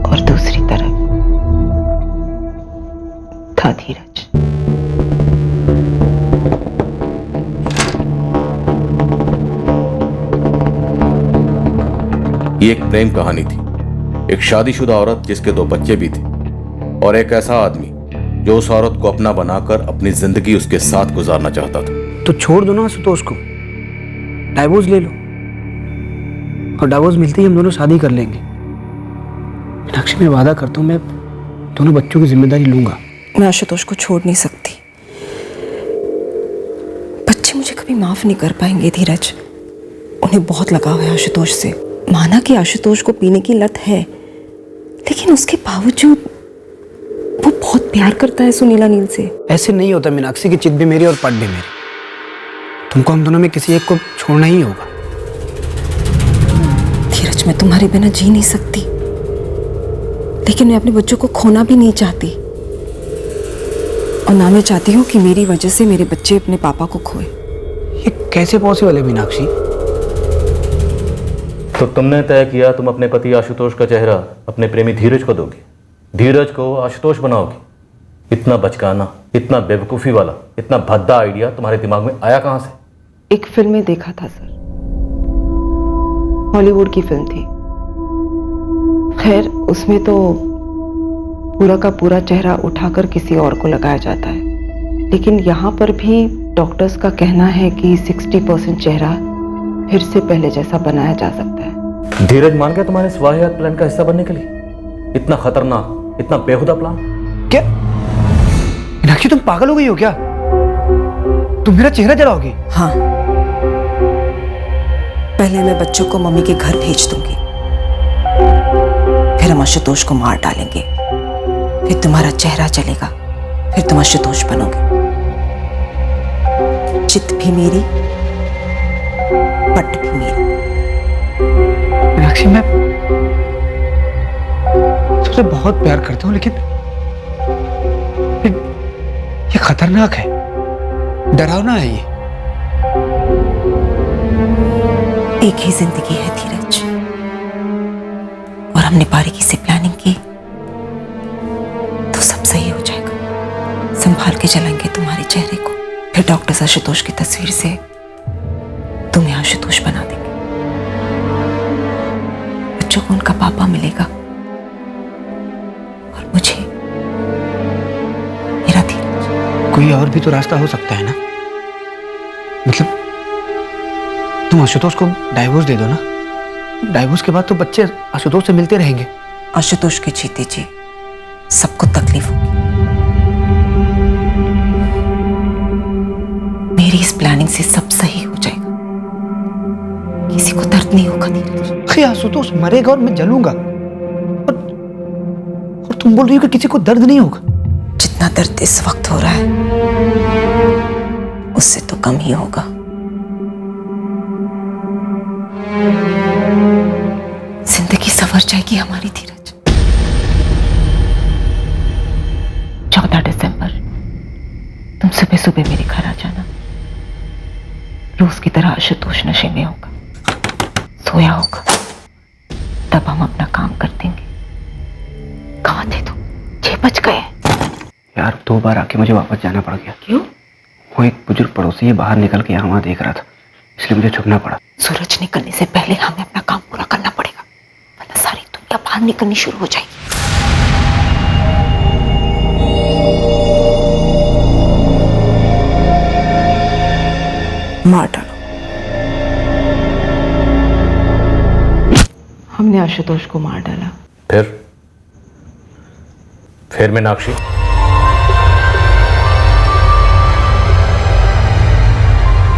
और दूसरी तरफ था धीरज। ये एक प्रेम कहानी थी, एक शादीशुदा औरत जिसके 2 बच्चे भी थे, और एक ऐसा आदमी जो उस औरत को अपना बनाकर अपनी जिंदगी उसके साथ गुजारना चाहता था। तो छोड़ दो ना आशुतोष को, डाइवोर्स ले लो, और डाइवोर्स मिलते ही हम दोनों शादी कर लेंगे। मीनाक्षी, मैं वादा करता हूँ, मैं दोनों बच्चों की जिम्मेदारी लूंगा। मैं आशुतोष को छोड़ नहीं सकती। बच्चे मुझे कभी माफ नहीं कर पाएंगे धीरज। उन्हें बहुत लगाव है आशुतोष से। माना कि आशुतोष को पीने की लत है, लेकिन उसके बावजूद वो बहुत प्यार करता है सुनीला नील से। ऐसे नहीं होता मीनाक्षी, की चित भी मेरी और पट भी मेरी। तुमको हम दोनों में किसी एक को छोड़ना ही होगा। धीरज, मैं तुम्हारे बिना जी नहीं सकती, लेकिन मैं अपने बच्चों को खोना भी नहीं चाहती, और ना मैं चाहती हूँ कि मेरी वजह से मेरे बच्चे अपने पापा को खोए। ये कैसे पॉसिबल है मीनाक्षी? तो तुमने तय किया तुम अपने पति आशुतोष का चेहरा अपने प्रेमी धीरज को दोगी, धीरज को आशुतोष बनाओगी। इतना बचकाना, इतना बेवकूफ़ी वाला, इतना भद्दा आइडिया तुम्हारे दिमाग में आया कहाँ से? एक फिल्म में देखा था सर, हॉलीवुड की फिल्म थी। खैर, उसमें तो पूरा का पूरा चेहरा उठाकर किसी और को लगाया जाता है, लेकिन यहाँ पर भी डॉक्टर्स का कहना है कि 60% चेहरा फिर से पहले जैसा बनाया जा सकता है। धीरज मान गया तुम्हारे स्वाहियात प्लान का हिस्सा बनने के लिए? इतना खतरनाक, इतना बेहुदा प्लान? क्या मीनाक्षी, तुम पागल हो गई हो क्या? तुम मेरा चेहरा जलाओगी? हाँ, पहले मैं बच्चों को मम्मी के घर भेज दूंगी, फिर हम आशुतोष को मार डालेंगे, फिर तुम्हारा चेहरा चलेगा, फिर तुम आशुतोष बनोगे। चित भी मेरी, पट भी मेरी। मीनाक्षी, मैं तुमसे बहुत प्यार करता हूं, लेकिन ये खतरनाक है, डरावना है ये। एक ही जिंदगी है धीरज, और हमने बारीकी से प्लानिंग की तो सब सही हो जाएगा। संभाल के चलेंगे तुम्हारे चेहरे को, फिर डॉक्टर आशुतोष की तस्वीर से तुम्हें आशुतोष बना देंगे। बच्चों को उनका पापा मिलेगा, और मुझे मेरा धीरज। कोई और भी तो रास्ता हो सकता है ना? मतलब तुम आशुतोष को डाइवोर्स दे दो ना, डाइवोर्स के बाद तो बच्चे आशुतोष से मिलते रहेंगे। आशुतोष के जीते जी सबको तकलीफ होगी। मेरी इस प्लानिंग से सब सही हो जाएगा, किसी को दर्द नहीं होगा धीरज। आशुतोष मरेगा और मैं जलूंगा, और तुम बोल रही हो कि किसी को दर्द नहीं होगा? जितना दर्द इस वक्त हो रहा है उससे तो कम ही होगा। जिंदगी संवर जाएगी हमारी धीरज। 14 दिसंबर तुम सुबह सुबह मेरे घर आ जाना। रोज की तरह आशुतोष नशे में होगा, सोया होगा, तब हम अपना काम कर देंगे। कहाँ थे तुम? 6 बज गए। यार 2 बार आके मुझे वापस जाना पड़ गया। क्यों? वो एक बुजुर्ग पड़ोसी बाहर निकल के यहाँ वहाँ देख रहा था, इसलिए मुझे छुपना पड़ा। सूरज निकलने से पहले हमें अपना काम पूरा करना पड़ेगा, वरना सारी दुनिया बाहर निकलनी शुरू हो जाएगी। मार डालो। हमने आशुतोष को मार डाला। फिर Meenakshi?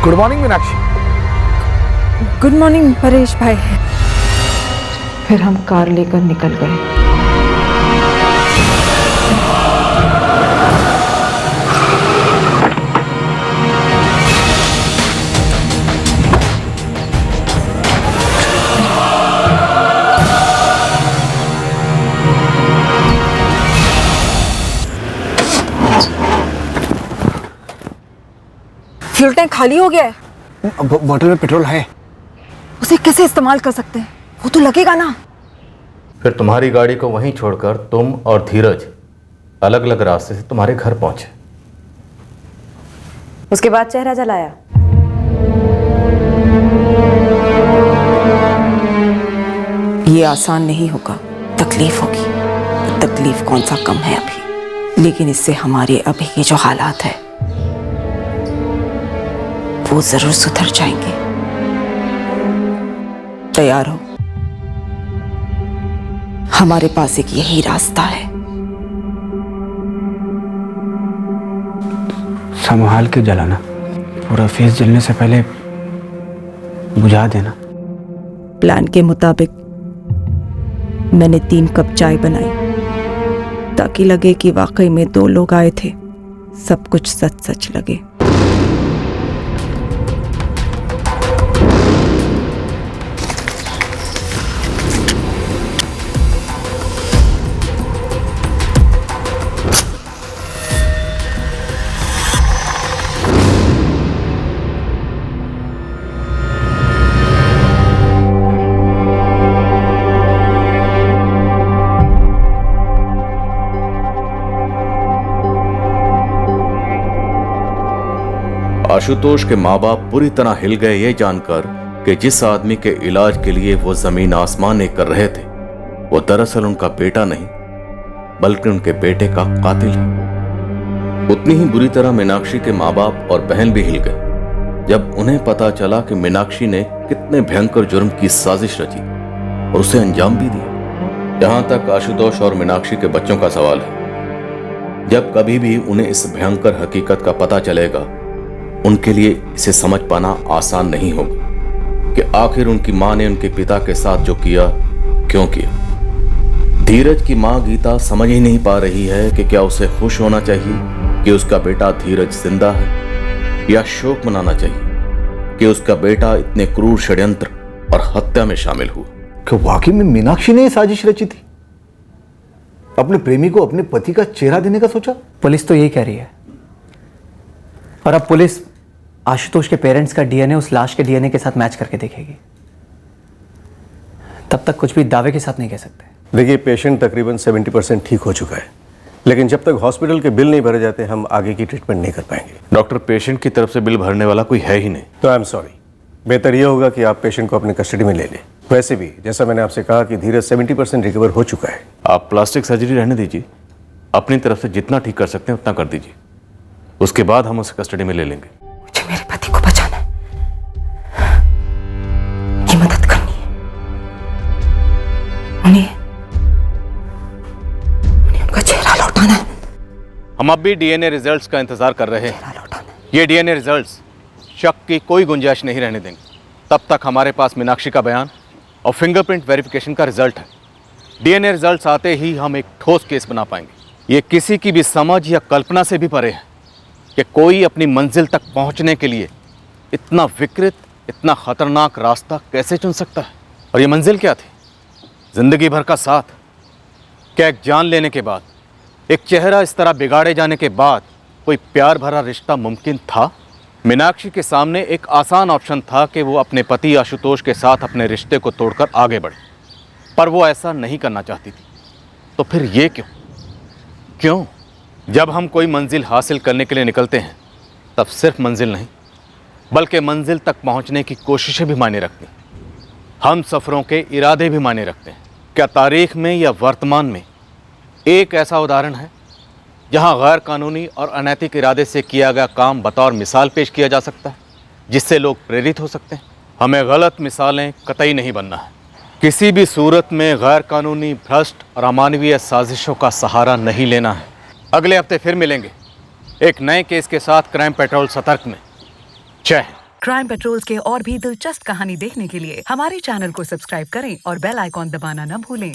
Good morning Meenakshi. Good morning Paresh भाई। फिर हम कार लेकर निकल गए। फ्यूल टैंक खाली हो गया है। बोतल में पेट्रोल है। उसे कैसे इस्तेमाल कर सकते हैं? वो तो लगेगा ना। फिर तुम्हारी गाड़ी को वहीं छोड़कर तुम और धीरज अलग अलग रास्ते से तुम्हारे घर पहुंचे। उसके बाद चेहरा जलाया। ये आसान नहीं होगा, तकलीफ होगी। तकलीफ कौन सा कम है अभी, लेकिन इससे हमारे अभी के जो हालात है वो जरूर सुधर जाएंगे। तैयार हो, हमारे पास एक यही रास्ता है। संभाल के जलाना, पूरा फेस जलने से पहले बुझा देना। प्लान के मुताबिक मैंने 3 कप चाय बनाई ताकि लगे कि वाकई में 2 लोग आए थे, सब कुछ सच सच लगे। आशुतोष के माँ बाप पूरी तरह हिल गए ये जानकर कि जिस आदमी के इलाज के लिए वो जमीन आसमान एक कर रहे थे वो दरअसल उनका बेटा नहीं बल्कि उनके बेटे का कातिल है। उतनी ही बुरी तरह मीनाक्षी के माँ बाप और बहन भी हिल गए जब उन्हें पता चला कि मीनाक्षी ने कितने भयंकर जुर्म की साजिश रची और उसे अंजाम भी दिया। जहां तक आशुतोष और मीनाक्षी के बच्चों का सवाल है, जब कभी भी उन्हें इस भयंकर हकीकत का पता चलेगा उनके लिए इसे समझ पाना आसान नहीं होगा कि आखिर उनकी मां ने उनके पिता के साथ जो किया क्यों किया। धीरज की मां गीता समझ ही नहीं पा रही है कि क्या उसे खुश होना चाहिए कि उसका बेटा धीरज जिंदा है या शोक मनाना चाहिए कि उसका बेटा इतने क्रूर षड्यंत्र और हत्या में शामिल हुआ। क्या वाकई में मीनाक्षी ने यह साजिश रची थी? अपने प्रेमी को अपने पति का चेहरा देने का सोचा? पुलिस तो यही कह रही है, और अब पुलिस आशुतोष के पेरेंट्स का डीएनए उस लाश के डीएनए के साथ मैच करके देखेगी। तब तक कुछ भी दावे के साथ नहीं कह सकते। देखिए, पेशेंट तकरीबन 70% ठीक हो चुका है, लेकिन जब तक हॉस्पिटल के बिल नहीं भरे जाते हम आगे की ट्रीटमेंट नहीं कर पाएंगे। डॉक्टर, पेशेंट की तरफ से बिल भरने वाला कोई है ही नहीं। तो आई एम सॉरी, बेहतर यह होगा कि आप पेशेंट को अपने कस्टडी में ले लें। वैसे भी जैसा मैंने आपसे कहा कि धीरज 70% रिकवर हो चुका है। आप प्लास्टिक सर्जरी रहने दीजिए, अपनी तरफ से जितना ठीक कर सकते हैं उतना कर दीजिए, उसके बाद हम उसे कस्टडी में ले लेंगे। मुझे मेरे पति को बचाना है, ये मदद करनी है। उन्हें उनका चेहरा लौटाना है। हम अब भी डीएनए रिजल्ट्स का इंतजार कर रहे हैं। ये डीएनए रिजल्ट्स शक की कोई गुंजाइश नहीं रहने देंगे। तब तक हमारे पास मीनाक्षी का बयान और फिंगरप्रिंट वेरिफिकेशन का रिजल्ट है। डीएनए रिजल्ट्स आते ही हम एक ठोस केस बना पाएंगे। ये किसी की भी समझ या कल्पना से भी परे है कि कोई अपनी मंजिल तक पहुंचने के लिए इतना विकृत, इतना खतरनाक रास्ता कैसे चुन सकता है। और ये मंजिल क्या थी? जिंदगी भर का साथ। क्या एक जान लेने के बाद, एक चेहरा इस तरह बिगाड़े जाने के बाद कोई प्यार भरा रिश्ता मुमकिन था? मीनाक्षी के सामने एक आसान ऑप्शन था कि वो अपने पति आशुतोष के साथ अपने रिश्ते को तोड़कर आगे बढ़े, पर वो ऐसा नहीं करना चाहती थी। तो फिर ये क्यों? जब हम कोई मंजिल हासिल करने के लिए निकलते हैं तब सिर्फ मंजिल नहीं बल्कि मंजिल तक पहुंचने की कोशिशें भी मायने रखती हैं। हम सफ़रों के इरादे भी मायने रखते हैं। क्या तारीख में या वर्तमान में एक ऐसा उदाहरण है जहां गैर कानूनी और अनैतिक इरादे से किया गया काम बतौर मिसाल पेश किया जा सकता है? जिससे लोग प्रेरित हो सकते हैं। हमें गलत मिसालें कतई नहीं बनना है। किसी भी सूरत में गैर कानूनी, भ्रष्ट और अमानवीय साजिशों का सहारा नहीं लेना है। अगले हफ्ते फिर मिलेंगे एक नए केस के साथ क्राइम पेट्रोल सतर्क में। जय हिंद। क्राइम पेट्रोल्स के और भी दिलचस्प कहानी देखने के लिए हमारे चैनल को सब्सक्राइब करें और बेल आइकॉन दबाना न भूलें।